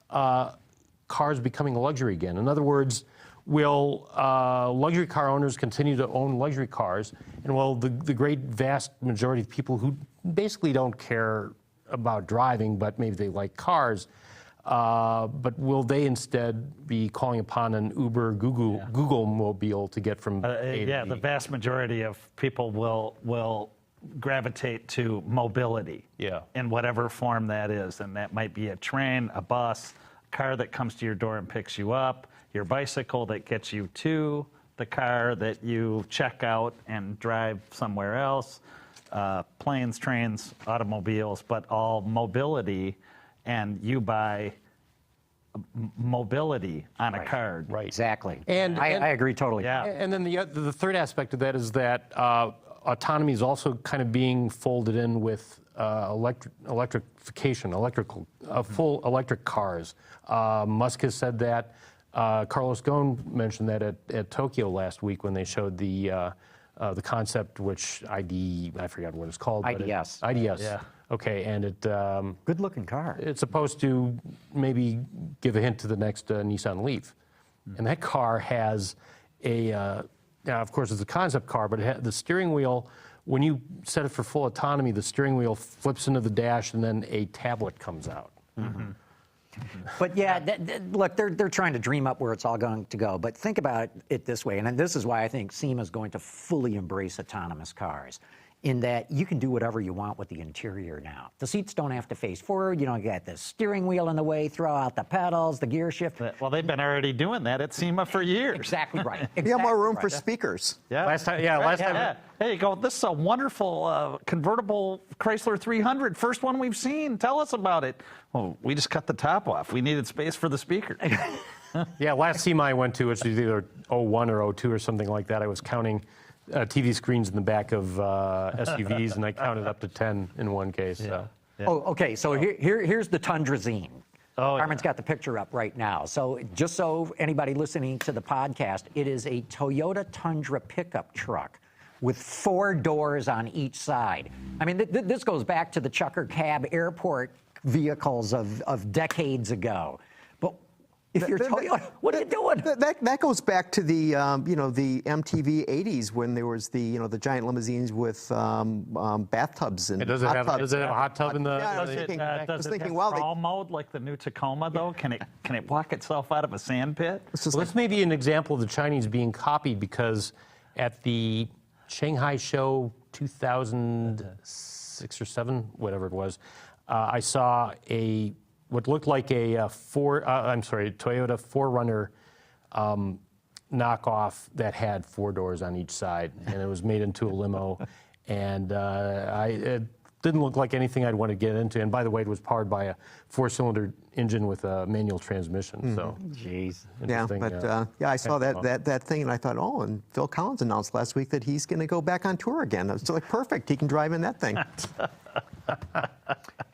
cars becoming a luxury again? In other words, will luxury car owners continue to own luxury cars, and will the great vast majority of people who basically don't care about driving, but maybe they like cars, but will they instead be calling upon an Uber, Google mobile to get from A to B? The vast majority of people will gravitate to mobility in whatever form that is. And that might be a train, a bus, a car that comes to your door and picks you up, your bicycle that gets you to the car that you check out and drive somewhere else, planes, trains, automobiles, but all mobility, and you buy mobility on a card. Right. Exactly. And I agree totally. Yeah. And then the third aspect of that is that autonomy is also kind of being folded in with electrification, full electric cars. Musk has said that. Carlos Ghosn mentioned that at Tokyo last week when they showed the concept, which I forgot what it's called. IDS. IDS. Yeah. Okay, and it Good-looking car. it's supposed to maybe give a hint to the next Nissan Leaf. And that car has now of course it's a concept car, but the steering wheel, when you set it for full autonomy, the steering wheel flips into the dash and then a tablet comes out. Mm-hmm. But yeah, look, they're trying to dream up where it's all going to go. But think about it this way, and this is why I think SEMA is going to fully embrace autonomous cars, in that you can do whatever you want with the interior now. The seats don't have to face forward. You don't get the steering wheel in the way, throw out the pedals, the gear shift. Well, they've been already doing that at SEMA for years. Exactly right. You have more room Exactly for right. speakers. Yeah. Last time. There you go. This is a wonderful convertible Chrysler 300. First one we've seen. Tell us about it. Well, we just cut the top off. We needed space for the speaker. Yeah, last SEMA I went to, which was either 01 or 02 or something like that, I was counting TV screens in the back of SUVs, and I counted up to 10 in one case. So. Yeah. Oh, okay. So here's the Tundrazine. Oh, yeah. Carmen's got the picture up right now. So just so anybody listening to the podcast, it is a Toyota Tundra pickup truck with 4 doors on each side. I mean, this goes back to the chucker cab airport vehicles of decades ago. But if you're Toyota, what are you doing? That goes back to the the MTV '80s when there was the the limousines with bathtubs and Does it hot have tubs. a hot tub in the? Yeah, I was Does it, thinking, does it have wow, crawl mode like the new Tacoma, though? Can it walk itself out of a sand pit? Well, this may be an example of the Chinese being copied, because at the Shanghai show 2006 or 7, whatever it was, I saw what looked like a Toyota 4Runner knockoff that had 4 doors on each side, and it was made into a limo, and it didn't look like anything I'd want to get into. And by the way, it was powered by a 4-cylinder engine with a manual transmission. So, Jeez. Yeah, interesting, but I saw that thing and I thought, oh, and Phil Collins announced last week that he's going to go back on tour again. It's like perfect. He can drive in that thing.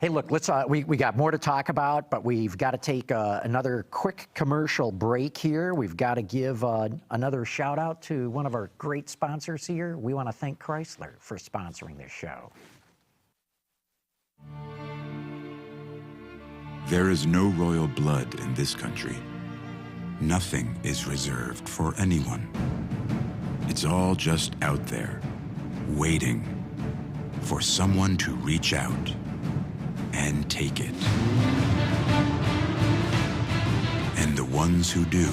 Hey, look, let's. We got more to talk about, but we've got to take another quick commercial break here. We've got to give another shout out to one of our great sponsors here. We want to thank Chrysler for sponsoring this show. There is no royal blood in this country. Nothing is reserved for anyone. It's all just out there, waiting for someone to reach out and take it. And the ones who do,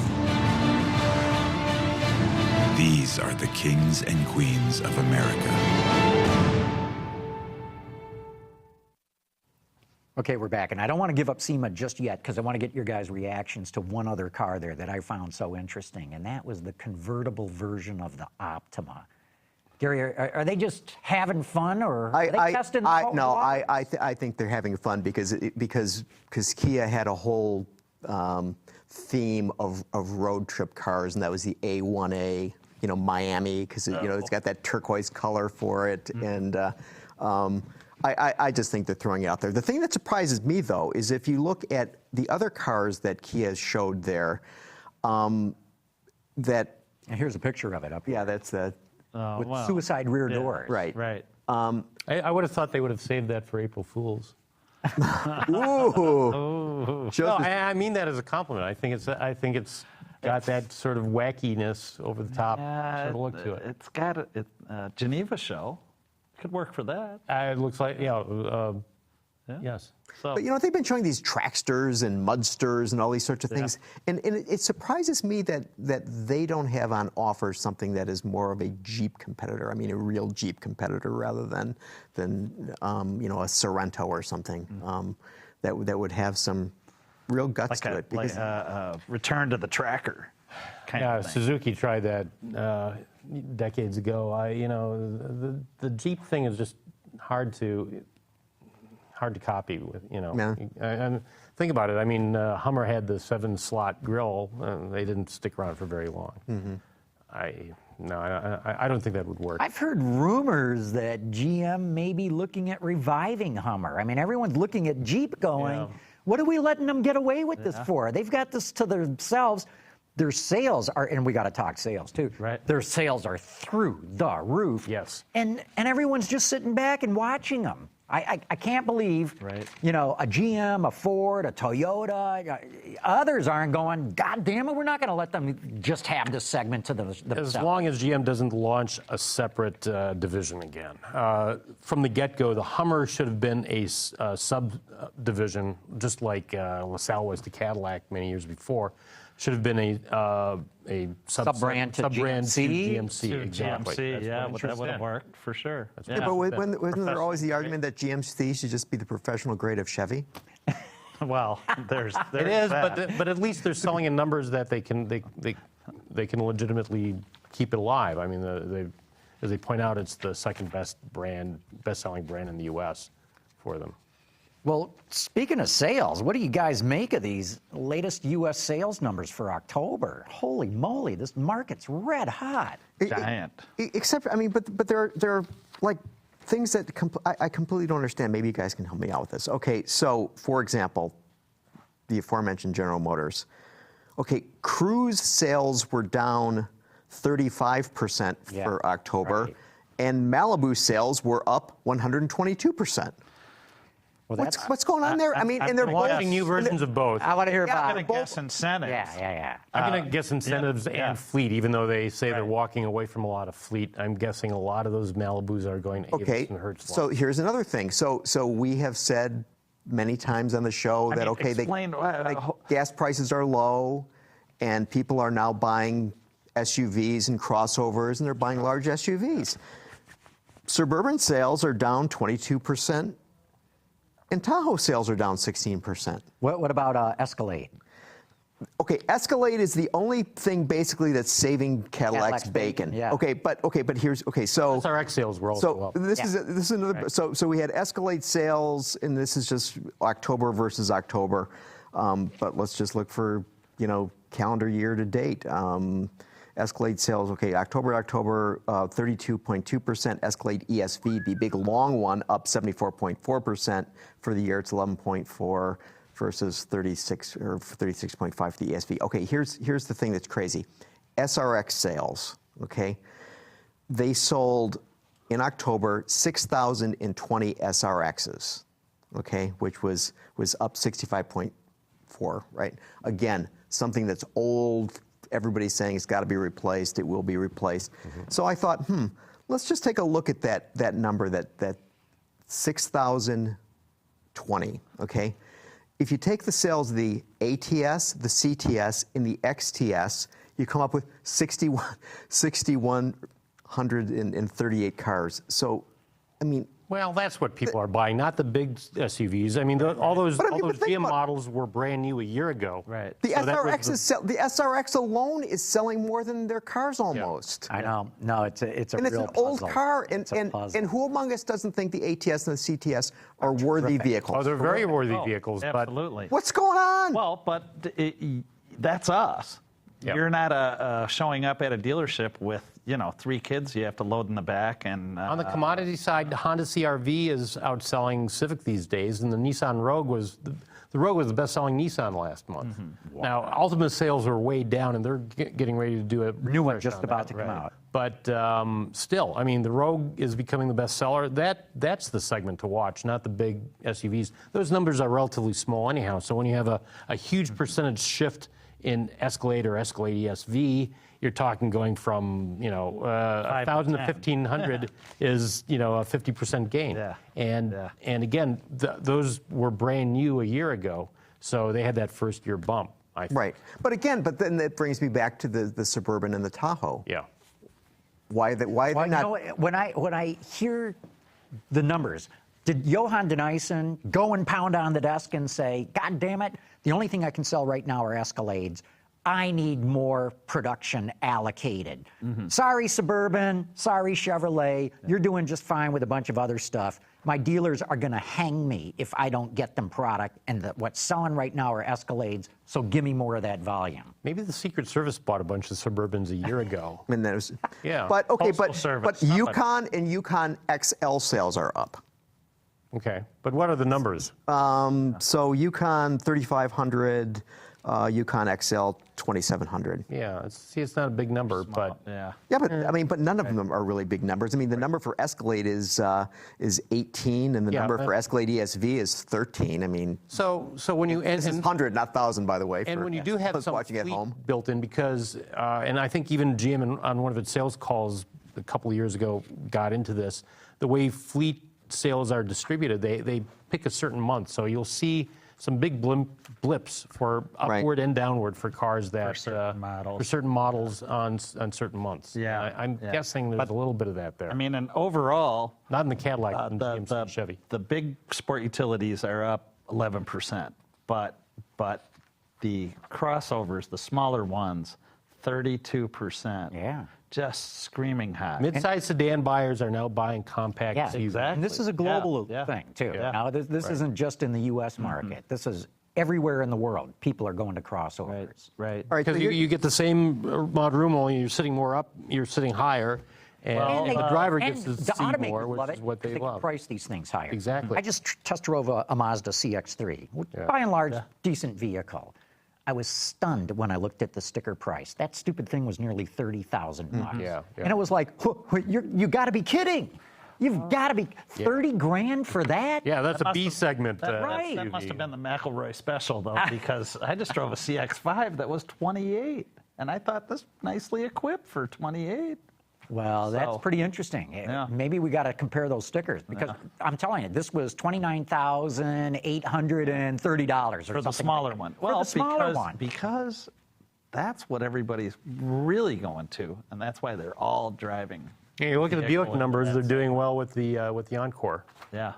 these are the kings and queens of America. Okay, we're back, and I don't want to give up SEMA just yet because I want to get your guys' reactions to one other car there that I found so interesting, and that was the convertible version of the Optima. Gary, are they just having fun, or are they testing? I think they're having fun because Kia had a whole theme of road trip cars, and that was the A1A, Miami, because it's got that turquoise color for it, and I just think they're throwing it out there. The thing that surprises me, though, is if you look at the other cars that Kia showed there, and here's a picture of it up here. Yeah, that's the with suicide rear doors. Right. Right. I would have thought they would have saved that for April Fools. Ooh. No, I mean that as a compliment. I think it's got that sort of wackiness, over the top sort of look to it. It's got a Geneva show. Could work for that. It looks like, yes. So, But they've been showing these Tracksters and Mudsters and all these sorts of things, and it surprises me that they don't have on offer something that is more of a Jeep competitor. I mean, a real Jeep competitor rather than a Sorento or something that would have some real guts to it. Like return to the tracker. Kind of thing. Suzuki tried that decades ago. The Jeep thing is just hard to copy with, And think about it. I mean, Hummer had the 7-slot grill. They didn't stick around for very long. Mm-hmm. I don't think that would work. I've heard rumors that GM may be looking at reviving Hummer. I mean, everyone's looking at Jeep going, what are we letting them get away with this for? They've got this to themselves. Their sales are, and we got to talk sales too. Right. Their sales are through the roof. Yes. And everyone's just sitting back and watching them. I can't believe, a GM, a Ford, a Toyota, others aren't going, God damn it, we're not going to let them just have this segment to themselves. As long as GM doesn't launch a separate division again. From the get-go, the Hummer should have been a subdivision, just like LaSalle was to Cadillac many years before. Should have been a sub-brand to GMC. Exactly. GMC, that would have worked for sure. But wasn't there always the argument that GMC should just be the professional grade of Chevy? Well, there's it is, that. but at least they're selling in numbers that they can legitimately keep it alive. I mean, as they point out, it's the second best-selling brand in the U.S. for them. Well, speaking of sales, what do you guys make of these latest U.S. sales numbers for October? Holy moly, this market's red hot. Giant. Except, I mean, but there are like things that I completely don't understand. Maybe you guys can help me out with this. Okay, so for example, the aforementioned General Motors. Okay, Cruise sales were down 35% for October, and Malibu sales were up 122%. Well, what's going on there? I mean, and they're launching new versions of both. I want to hear about. I'm going to guess incentives. Yeah. I'm going to guess incentives and fleet, even though they say they're walking away from a lot of fleet. I'm guessing a lot of those Malibus are going to Avis and Hertz. So here's another thing. So we have said many times on the show that gas prices are low, and people are now buying SUVs and crossovers, and they're buying large SUVs. Suburban sales are down 22%. And Tahoe sales are down 16%. What about Escalade? Okay, Escalade is the only thing basically that's saving Cadillac's bacon. Yeah. Okay, but here's so SRX sales were also up. This is another. Right. So we had Escalade sales, and this is just October versus October. But let's just look for calendar year to date. Escalade sales, October, 32.2%. Escalade ESV, the big long one, up 74.4% for the year. It's 11.4 versus 36 or 36.5 for the ESV. Okay, here's the thing that's crazy. SRX sales, they sold in October 6,020 SRXs, which was up 65.4, right? Again, something that's old. Everybody's saying it's got to be replaced. It will be replaced. Mm-hmm. So I thought, let's just take a look at that number, that 6,020. Okay, if you take the sales of the ATS, the CTS, and the XTS, you come up with 6,138 cars. So, I mean, Well, that's what people are buying, not the big SUVs. I mean, all those GM models were brand new a year ago. Right. The SRX alone is selling more than their cars almost. I know. No, it's a And it's real an old puzzle. car, and It's a puzzle. who among us doesn't think the ATS and the CTS are worthy vehicles? Oh, they're very worthy vehicles, Absolutely. What's going on? Well, but that's us. Yep. You're not showing up at a dealership with 3 kids you have to load in the back. And on the commodity side, the Honda CR-V is outselling Civic these days, and the Nissan Rogue was the best-selling Nissan last month. Mm-hmm. Now, Ultima sales are way down, and they're getting ready to do a New one refresh just on about that. to come out. But still, I mean, the Rogue is becoming the bestseller. That's the segment to watch, not the big SUVs. Those numbers are relatively small anyhow. So when you have a huge percentage shift in Escalade or Escalade ESV, you're talking going from 1,000 to 1,500 is a 50% gain. Yeah. And again, those were brand new a year ago, so they had that first year bump. I think. Right. But then that brings me back to the Suburban and the Tahoe. Yeah. Why they not? No, when I hear the numbers, did Johan Denissen go and pound on the desk and say, "God damn it, the only thing I can sell right now are Escalades. I need more production allocated. Sorry, Suburban. Sorry, Chevrolet. You're doing just fine with a bunch of other stuff. My dealers are going to hang me if I don't get them product, and what's selling right now are Escalades, so give me more of that volume." Maybe the Secret Service bought a bunch of Suburbans a year ago. I mean, that was, Yeah. But okay, Postal Service, but somebody. Yukon and Yukon XL sales are up. Okay, but what are the numbers? So Yukon 3,500, Yukon XL 2,700. Yeah, it's not a big number, but Yeah. Yeah, but I mean, but none of them are really big numbers. I mean, the number for Escalade is 18, and the Yeah, number but- for Escalade ESV is 13. I mean, so when you this is 100, not 1,000, by the way. and for when you do have those some watching at fleet home. built in, because and I think even GM on one of its sales calls a couple of years ago got into this, the way fleet sales are distributed, they pick a certain month, so you'll see some big blips for upward and downward for cars that for certain models on certain months. Yeah, I'm guessing there's a little bit of that there. I mean, and overall, not in the Cadillac, in GMC and Chevy. the big sport utilities are up 11%, but the crossovers, the smaller ones, 32%. Yeah. Just screaming high. Mid-size sedan buyers are now buying compact Yeah, SUVs. exactly. And this is a global Yeah. thing, too. Yeah. Now, this isn't just in the U.S. market. This is everywhere in the world. People are going to crossovers. Right. All right, so Because here- you get the same mudroom, only you're sitting more up, you're sitting higher, and the driver gets to the see automakers more, love which is it what because they can love. price these things higher. Exactly. I just test drove a Mazda CX-3, which, by and large, decent vehicle. I was stunned when I looked at the sticker price. That stupid thing was nearly $30,000 bucks. Yeah. And it was like, you got to be kidding. You've got to be 30 grand for that? Yeah, that's a B segment. Right. That must have been the McElroy special, though, because I just drove a CX-5 that was 28, and I thought this nicely equipped for 28. Well, that's So- pretty interesting. Yeah. Maybe we got to compare those stickers because I'm telling you, this was $29,830 or For the something smaller like one. that. For the smaller because, one. because that's what everybody's really going to, and that's why they're all driving. Yeah, you look at the vehicle Buick with numbers; that they're doing well with the Encore. Yeah.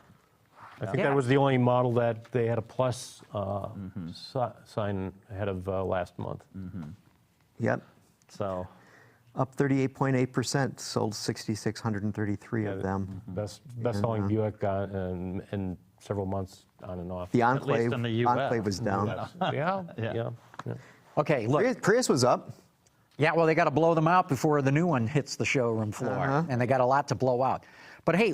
I think Yeah. that was the only model that they had a plus sign ahead of last month. Yep. So, Up 38.8%, sold 6,633 of them. Best-selling Buick in several months on and off. The least Enclave, in the US. Enclave was down. Yeah. Okay, look. Prius was up. Yeah, well, they got to blow them out before the new one hits the showroom floor, and they got a lot to blow out. But hey,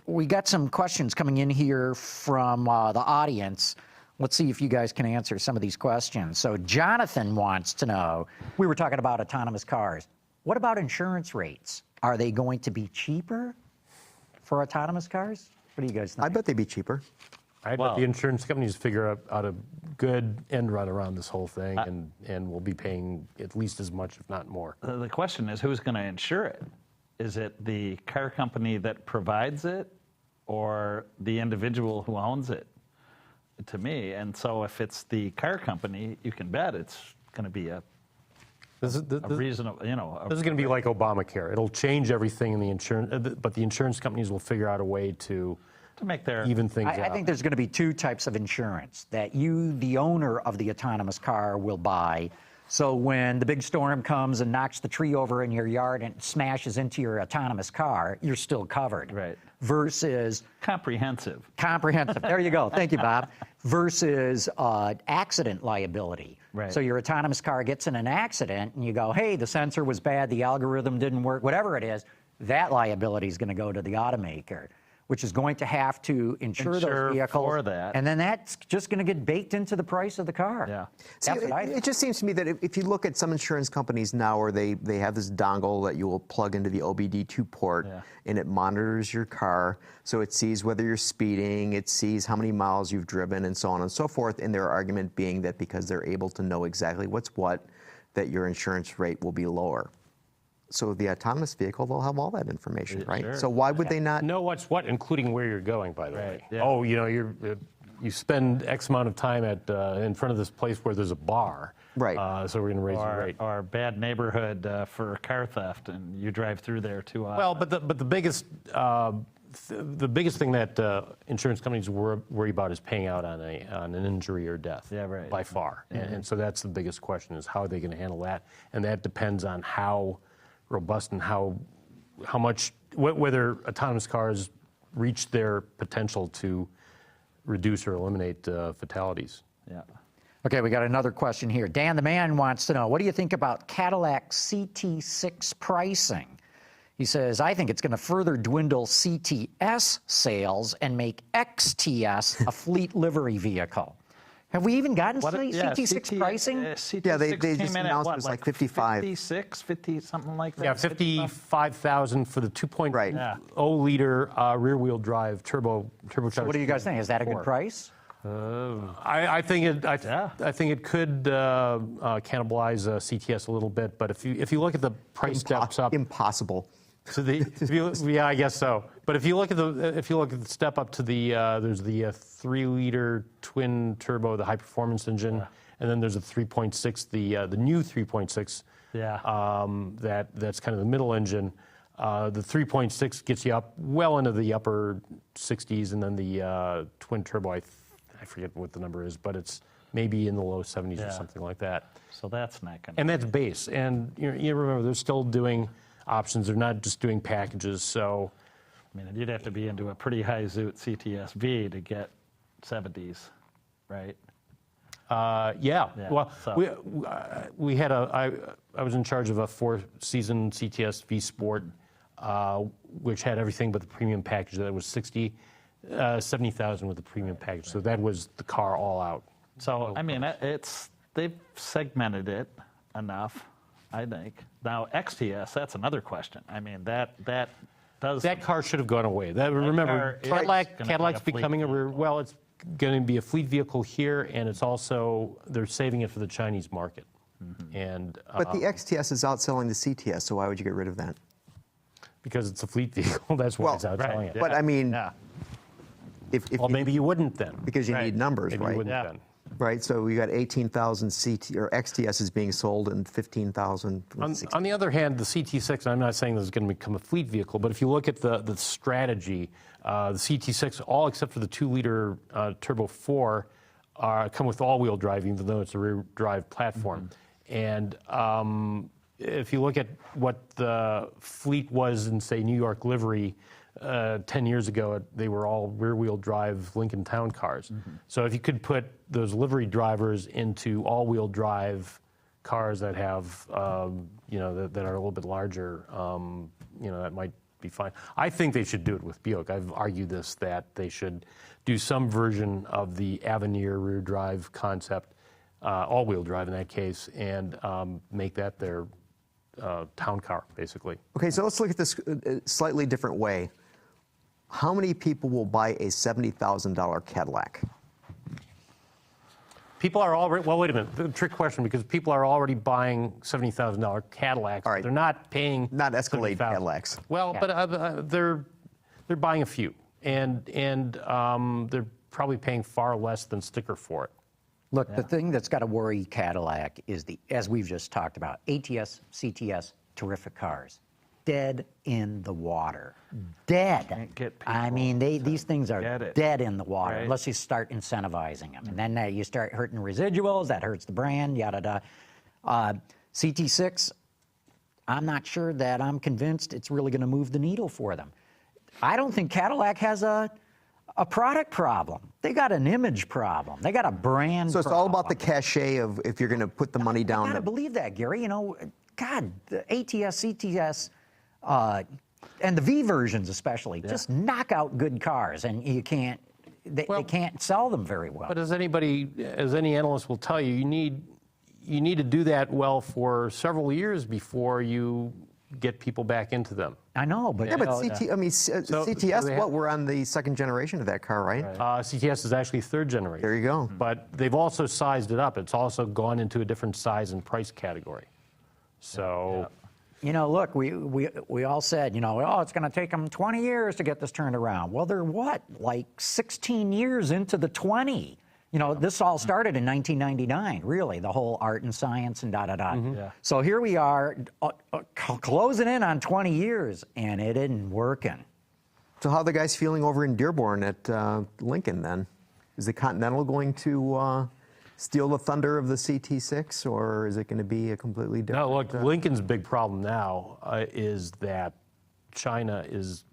we got some questions coming in here from the audience. Let's see if you guys can answer some of these questions. So Jonathan wants to know, we were talking about autonomous cars. What about insurance rates? Are they going to be cheaper for autonomous cars? What do you guys think? I bet they'd be cheaper. I bet the insurance companies figure out a good end run around this whole thing, and will be paying at least as much, if not more. the question is, who's going to insure it? Is it the car company that provides it or the individual who owns it? To me. And so if it's the car company, you can bet it's going to be a This is, a reasonable, this is going to be like Obamacare. It'll change everything in the insurance, but the insurance companies will figure out a way to make their even things out. I think there's going to be two types of insurance that you, the owner of the autonomous car, will buy. So when the big storm comes and knocks the tree over in your yard and smashes into your autonomous car, you're still covered. Right. Versus comprehensive. Comprehensive. There you go. Thank you, Bob. Versus accident liability. Right. So your autonomous car gets in an accident and you go, hey, the sensor was bad, the algorithm didn't work, whatever it is, that liability is going to go to the automaker, which is going to have to insure those vehicles. For that. And then that's just going to get baked into the price of the car. Yeah. That's what I think. It just seems to me that if you look at some insurance companies now where they have this dongle that you will plug into the OBD2 port, and it monitors your car. So it sees whether you're speeding, it sees how many miles you've driven, and so on and so forth. And their argument being that because they're able to know exactly what's what, that your insurance rate will be lower. So the autonomous vehicle, they'll have all that information, right? Sure. So why would they not know what's what, including where you're going, by the way. Yeah. Oh, you spend X amount of time in front of this place where there's a bar. Right. So we're going to raise your rate. Or bad neighborhood for car theft, and you drive through there too often. Well, but the biggest thing that insurance companies worry about is paying out on an injury or death. Yeah, right. By far, and so that's the biggest question: is how are they going to handle that? And that depends on how robust and how much whether autonomous cars reach their potential to reduce or eliminate fatalities. Yeah. Okay, we got another question here. Dan the Man wants to know, what do you think about Cadillac CT6 pricing? He says, I think it's going to further dwindle CTS sales and make XTS a fleet livery vehicle. Have we even gotten CT6 pricing? Yeah, they just announced it was like 55. 56, 50, something like that. Yeah, 55,000 for the 2.0 liter rear-wheel drive turbocharged. So what do you guys think? Is that a good price? I think it could cannibalize CTS a little bit, but if you look at the price steps up, impossible. So I guess so. But if you look at the step up to there's the 3-liter twin turbo, the high performance engine, and then there's a 3.6, the new 3.6. Yeah. That's kind of the middle engine. The 3.6 gets you up well into the upper 60s, and then the twin turbo, I forget what the number is, but it's maybe in the low 70s or something like that. So that's not going to. And that's base. And you remember, they're still doing options. They're not just doing packages. So, I mean, you'd have to be into a pretty high Zoot CTS-V to get 70s, right? Yeah. Well, so. we had I was in charge of a 4-season CTS V Sport, which had everything but the premium package. That was 70,000 with the premium package. So that was the car all out. So I mean, they've segmented it enough, I think. Now XTS, that's another question. I mean, that car should have gone away. Remember, Cadillac's becoming it's going to be a fleet vehicle here, and it's also they're saving it for the Chinese market. Mm-hmm. And but the XTS is outselling the CTS, so why would you get rid of that? Because it's a fleet vehicle. That's why it's outselling it. But I mean, maybe you wouldn't then, because you need numbers, maybe right? You wouldn't then. Right, so you got 18,000 XTSs being sold and 15,000. On the other hand, the CT6, and I'm not saying this is going to become a fleet vehicle, but if you look at the strategy, the CT6, all except for the 2-liter Turbo 4, come with all-wheel drive, even though it's a rear drive platform. Mm-hmm. And if you look at what the fleet was in, say, New York livery, 10 years ago, they were all rear-wheel drive Lincoln Town cars. Mm-hmm. So if you could put those livery drivers into all-wheel drive cars that have, that are a little bit larger, that might be fine. I think they should do it with Buick. I've argued this, that they should do some version of the Avenir rear drive concept, all-wheel drive in that case, and make that their town car, basically. Okay, so let's look at this a slightly different way. How many people will buy a $70,000 Cadillac? People are already, well, wait a minute, the trick question, because people are already buying $70,000 Cadillacs. All right. They're not paying. Not Escalade Cadillacs. Well, but they're buying a few, and they're probably paying far less than sticker for it. Look, the thing that's got to worry Cadillac is as we've just talked about, ATS, CTS, terrific cars. Dead in the water. Dead. Can't get I mean, these things are dead in the water Right. unless you start incentivizing them. And then you start hurting residuals, that hurts the brand, yada, yada. CT6, I'm not sure that I'm convinced it's really going to move the needle for them. I don't think Cadillac has a product problem. They got an image problem. They got a brand So it's problem. all about the cachet of if you're going to put the money down. I gotta believe that, Gary. You know, God, the ATS, CTS, and the V versions especially, just knock out good cars, and you can't. They can't sell them very well. But as any analyst will tell you, you need to do that well for several years before you get people back into them. I know, but Yeah, but CTS, we're on the second generation of that car, right? CTS is actually third generation. There you go. But they've also sized it up. It's also gone into a different size and price category. So, you know, look, we all said, you know, oh, it's going to take them 20 years to get this turned around. Well, they're what, like 16 years into the 20. You know, this all started in 1999, really, the whole art and science and da-da-da. Yeah. So here we are closing in on 20 years, and it isn't working. So how are the guys feeling over in Dearborn at Lincoln then? Is the Continental going to steal the thunder of the CT6, or is it going to be a completely different? no, look, Lincoln's big problem now is that China is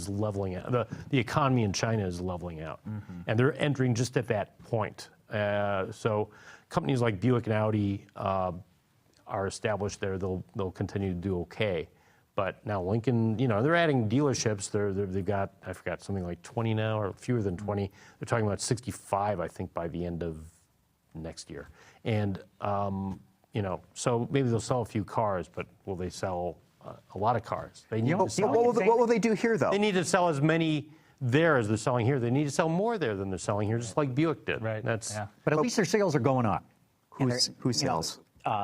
leveling out. The economy in China is leveling out, and they're entering just at that point. So companies like Buick and Audi are established there. They'll continue to do okay. But now Lincoln, you know, they're adding dealerships. They've got, I forgot, something like 20 now, or fewer than 20. They're talking about 65, I think, by the end of next year. And you know, so maybe they'll sell a few cars, but will they sell a lot of cars? They need to sell. What will they do here, though? They need to sell as many there as they're selling here. They need to sell more there than they're selling here, just like Buick did. Right. That's But at least their sales are going up. Who sells?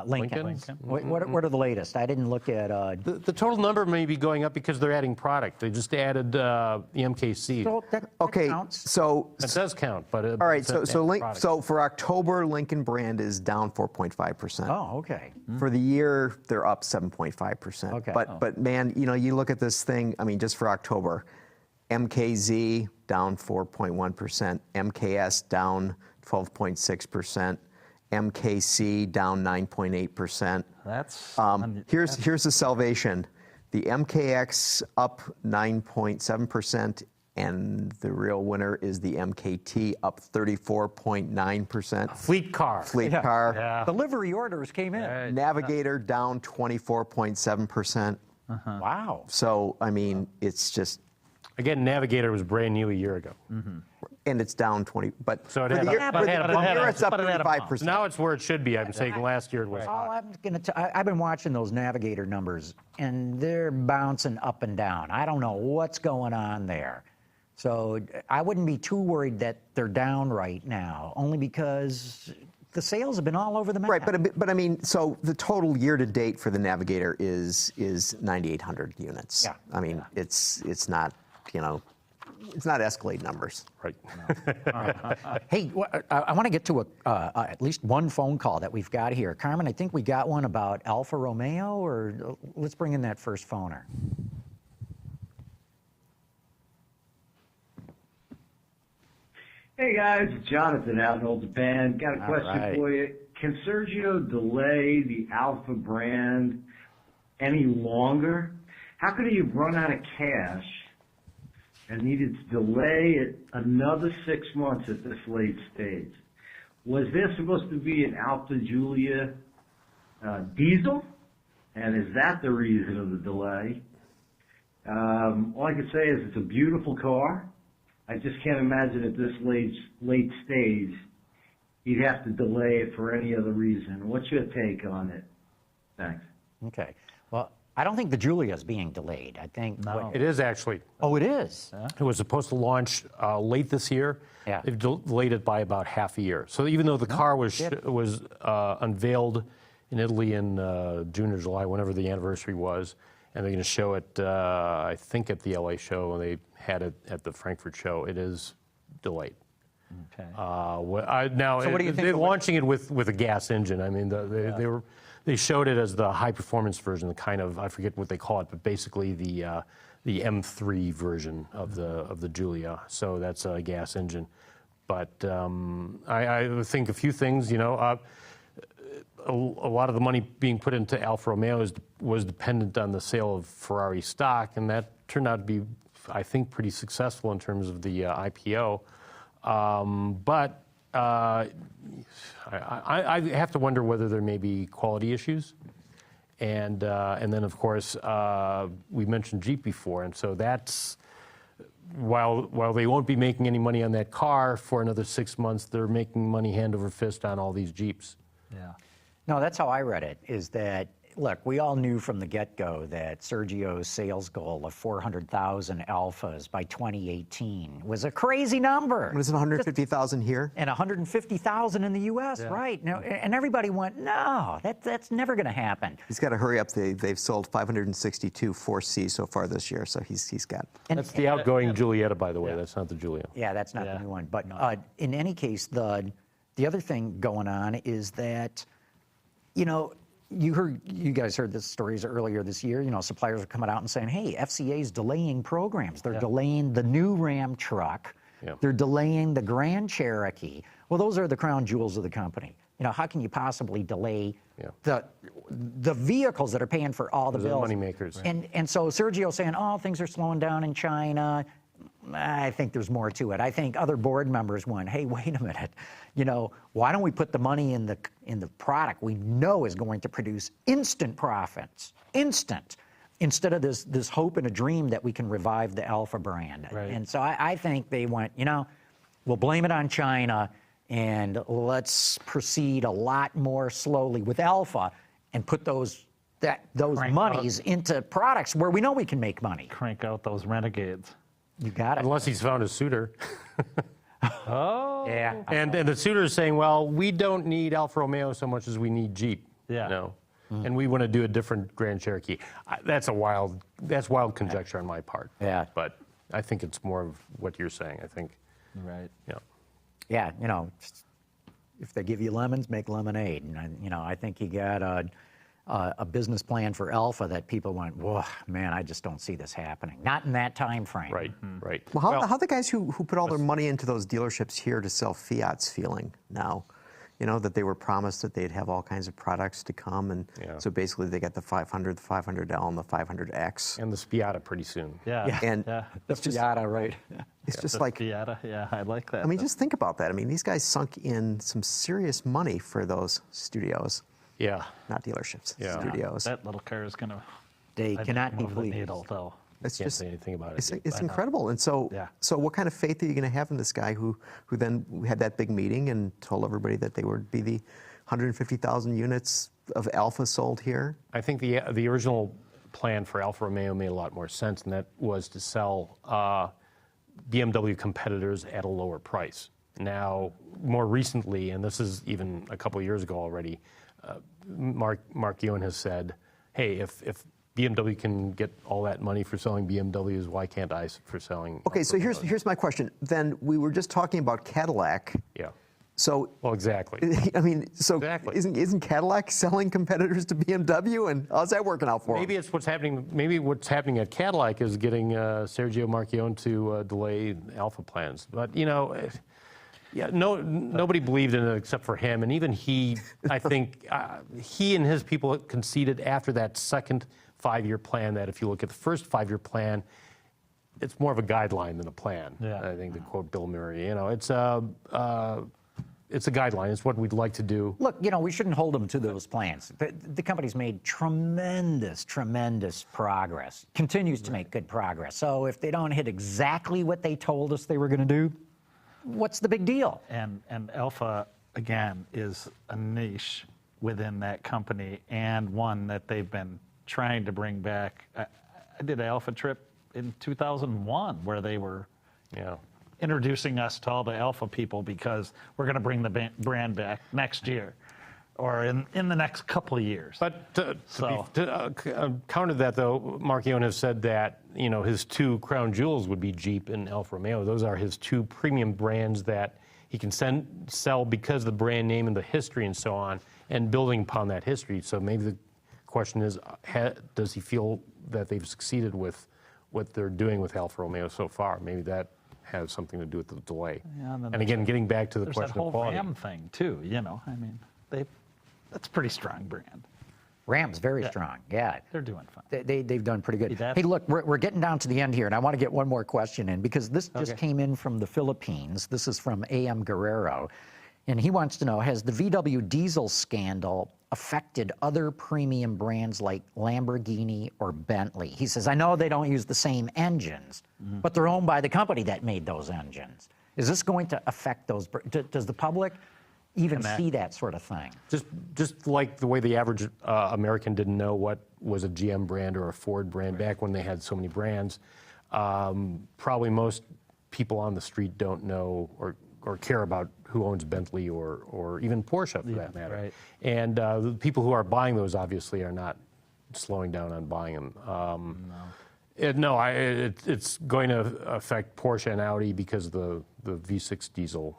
Lincoln. Lincoln? What are the latest? I didn't look at. the total number may be going up because they're adding product. They just added the MKC. So that Okay, counts. so That does count, but all right, so product. for October, Lincoln brand is down 4.5%. Oh, okay. For the year, they're up 7.5%. Okay. But man, you know, you look at this thing. I mean, just for October, MKZ down 4.1%, MKS down 12.6%, MKC down 9.8%. That's Here's the salvation. The MKX up 9.7%, and the real winner is the MKT up 34.9%. Fleet car. Fleet car. Yeah. Delivery orders came in. Navigator down 24.7%. Wow. So, I mean, it's just, Again, Navigator was brand new a year ago. and it's down 20, but So it for had the a- year, but for it the had a- year it's up but it had a bump. 35%. Now it's where it should be. I'm saying last year it was All hot. I'm going to I've been watching those Navigator numbers, and they're bouncing up and down. I don't know what's going on there. So I wouldn't be too worried that they're down right now, only because the sales have been all over the map. Right, but I mean, so the total year to date for the Navigator is 9,800 units. Yeah. I mean, it's not, you know, it's not Escalade numbers. Right. Hey, I want to get to at least one phone call that we've got here. Carmen, I think we got one about Alfa Romeo, or let's bring in that first phoner. Hey guys, it's Jonathan out in Old Japan. Got a question right. for you. Can Sergio delay the Alpha brand any longer? How could he have run out of cash and needed to delay it another 6 months at this late stage? Was there supposed to be an Alfa Giulia diesel? And is that the reason of the delay? All I can say is it's a beautiful car. I just can't imagine at this late stage he'd have to delay it for any other reason. What's your take on it? Thanks. Okay. Well, I don't think the Giulia is being delayed. I think. It is actually. Oh, it is. It was supposed to launch late this year. Yeah. They've delayed it by about half a year. So even though the car was unveiled in Italy in June or July, whenever the anniversary was, and they're going to show it, I think, at the LA show, and they had it at the Frankfurt show, it is delayed. Okay. Now, So what do you think they're of what- launching it with a gas engine. I mean, they showed it as the high performance version, the kind of, I forget what they call it, but basically the M3 version of the Giulia. So that's a gas engine. But I think a few things. A lot of the money being put into Alfa Romeo was dependent on the sale of Ferrari stock, and that turned out to be, I think, pretty successful in terms of the IPO. But I have to wonder whether there may be quality issues, and then of course we mentioned Jeep before, and so that's while they won't be making any money on that car for another 6 months, they're making money hand over fist on all these Jeeps. Yeah. No, that's how I read it, is that, look, we all knew from the get-go that Sergio's sales goal of 400,000 Alphas by 2018 was a crazy number. Was it 150,000 here? And 150,000 in the U.S., right? Now, and everybody went, no, that's never going to happen. He's got to hurry up. They've sold 562 4C so far this year, so he's got. That's the outgoing Giulietta, by the way. That's not the Giulia. Yeah, that's not the new one. But in any case, the other thing going on is that, you guys heard the stories earlier this year. Suppliers are coming out and saying, "Hey, FCA's delaying programs. They're delaying the new Ram truck. They're delaying the Grand Cherokee." Well, those are the crown jewels of the company. How can you possibly delay the vehicles that are paying for all the Those are bills? money makers. And so Sergio saying, "Oh, things are slowing down in China." I think there's more to it. I think other board members went, "Hey, wait a minute. Why don't we put the money in the product we know is going to produce instant profits, instead of this hope and a dream that we can revive the Alfa brand." Right. And so I think they went, we'll blame it on China and let's proceed a lot more slowly with Alfa and put those monies into products where we know we can make money. Crank out those renegades. You got it. Unless he's found a suitor. Oh. Yeah. And the suitor is saying, well, we don't need Alfa Romeo so much as we need Jeep. Yeah. And we want to do a different Grand Cherokee. That's wild conjecture on my part. Yeah. But I think it's more of what you're saying. I think. Right. Yeah, if they give you lemons, make lemonade. And I think you got a business plan for Alfa that people went, whoa, man, I just don't see this happening. Not in that time frame. Right. Right. Well, how the guys who put all their money into those dealerships here to sell Fiats feeling now? That they were promised that they'd have all kinds of products to come, and so basically they got the 500, the 500L, and the 500X. And the Spiata pretty soon. Yeah. And The Fiata, right? it's just The like, Fiata. Yeah, I like that. I mean, just think about that. I mean, these guys sunk in some serious money for those studios. Yeah. Not dealerships, Yeah. studios. That little car is going to. They cannot be move the pleased. needle, though. It's Can't just say anything about it. it's incredible. And so what kind of faith are you going to have in this guy who then had that big meeting and told everybody that they would be the 150,000 units of Alfa sold here? I think the original plan for Alfa Romeo made a lot more sense, and that was to sell BMW competitors at a lower price. Now, more recently, and this is even a couple of years ago already, Mark Ewan has said, hey, if BMW can get all that money for selling BMWs, why can't I for selling? Okay, so here's my question. Then we were just talking about Cadillac. Yeah. So well, exactly. I mean, so exactly. Isn't Cadillac selling competitors to BMW, and how's that working out for them? Maybe it's what's happening. Maybe what's happening at Cadillac is getting Sergio Marchionne to delay Alfa plans. But nobody believed in it except for him, and even he. I think he and his people conceded after that second 5-year plan that if you look at the first 5-year plan, it's more of a guideline than a plan. Yeah. I think to quote Bill Murray, it's a guideline. It's what we'd like to do. Look, we shouldn't hold them to those plans. The company's made tremendous progress, continues to make good progress. So if they don't hit exactly what they told us they were going to do, what's the big deal? And Alfa, again, is a niche within that company and one that they've been trying to bring back. I did an Alfa trip in 2001 where they were introducing us to all the Alfa people because we're going to bring the brand back next year or in the next couple of years. But to counter that, though, Marchionne has said that his two crown jewels would be Jeep and Alfa Romeo. Those are his two premium brands that he can sell because of the brand name and the history and so on, and building upon that history. So maybe the question is, does he feel that they've succeeded with what they're doing with Alfa Romeo so far? Maybe that has something to do with the delay. Yeah, and again, getting back to the question that whole of quality. Ram thing too. You know, I mean, that's a pretty strong brand. Ram's very strong. Yeah, they're doing fine. They've done pretty good. Hey, look, we're getting down to the end here, and I want to get one more question in because this just came in from the Philippines. This is from A.M. Guerrero, and he wants to know: has the VW diesel scandal affected other premium brands like Lamborghini or Bentley? He says, I know they don't use the same engines, but they're owned by the company that made those engines. Is this going to affect those? Does the public even see that sort of thing? Just like the way the average American didn't know what was a GM brand or a Ford brand back when they had so many brands, probably most people on the street don't know or care about who owns Bentley or even Porsche for that matter. Right. And the people who are buying those obviously are not slowing down on buying them. It's going to affect Porsche and Audi because of the V6 diesel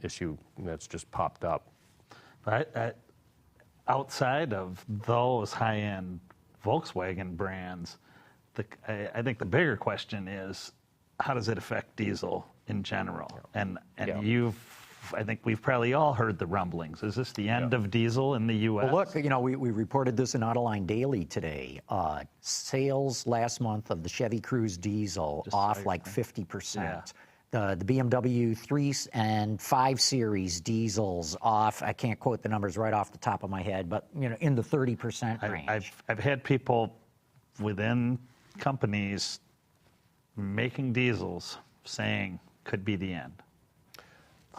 issue that's just popped up. But outside of those high-end Volkswagen brands, I think the bigger question is, how does it affect diesel in general? And I think we've probably all heard the rumblings. Is this the end of diesel in the U.S.? Well, look, we reported this in Autoline Daily today. Sales last month of the Chevy Cruze diesel off like 50%. Yeah. The BMW 3 and 5 Series diesels off. I can't quote the numbers right off the top of my head, but in the 30% range. I've had people within companies making diesels saying could be the end.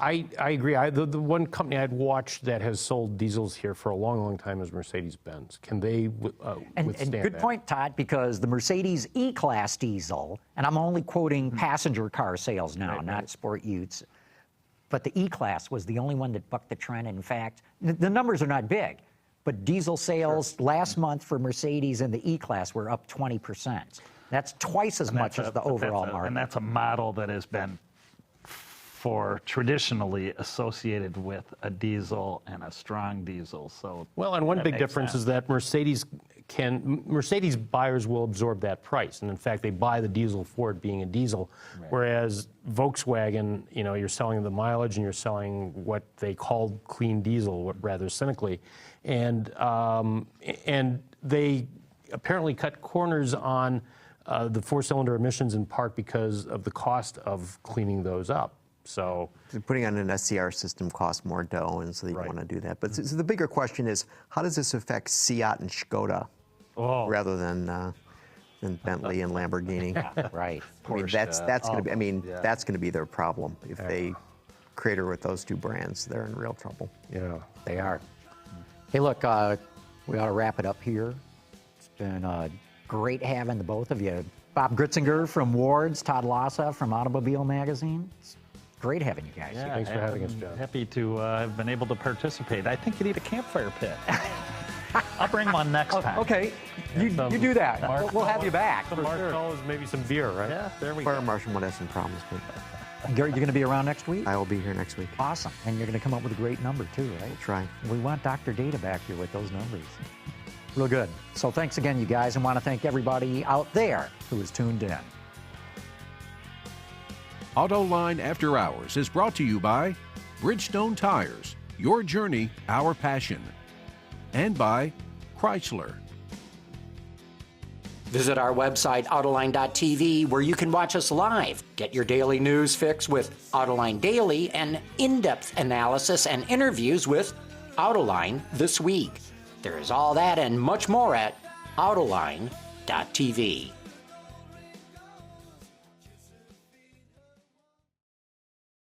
I agree. The one company I'd watched that has sold diesels here for a long, long time is Mercedes-Benz. Can they withstand and good that? point, Todd, because the Mercedes E-Class diesel, and I'm only quoting passenger car sales now, not sport utes, but the E-Class was the only one that bucked the trend. In fact, the numbers are not big, but diesel sales last month for Mercedes and the E-Class were up 20%. That's twice as much as the overall market. And that's a model that has been traditionally associated with a diesel and a strong diesel. So well, and one big difference is that Mercedes buyers will absorb that price, and in fact, they buy the diesel for it being a diesel, whereas Volkswagen, you're selling the mileage and you're selling what they called clean diesel, rather cynically, and they apparently cut corners on the four-cylinder emissions in part because of the cost of cleaning those up. So putting on an SCR system costs more dough, and so you want to do that. But so the bigger question is, how does this affect Seat and Skoda rather than Bentley and Lamborghini? Right. I mean, that's going to be. I mean, that's going to be their problem if they crater with those two brands. They're in real trouble. Yeah, they are. Hey, look, we ought to wrap it up here. It's been great having the both of you. Bob Gritzinger from Ward's, Todd Lassa from Automobile Magazine. It's great having you guys. Yeah, thanks for having us, John. Happy to have been able to participate. I think you need a campfire pit. I'll bring one next time. Okay, you do that. We'll have you back. Some marshmallows, maybe some beer, right? Yeah, there we Fire go. Marshal might have some problems, but Gary, you're going to be around next week? I will be here next week. Awesome. And you're going to come up with a great number, too, right? Try. We want Dr. Data back here with those numbers. Real good. So thanks again, you guys, and want to thank everybody out there who is tuned in. Autoline After Hours is brought to you by Bridgestone Tires, your journey, our passion, and by Chrysler. Visit our website, Autoline.tv, where you can watch us live. Get your daily news fix with Autoline Daily and in-depth analysis and interviews with Autoline This Week. There is all that and much more at Autoline.tv.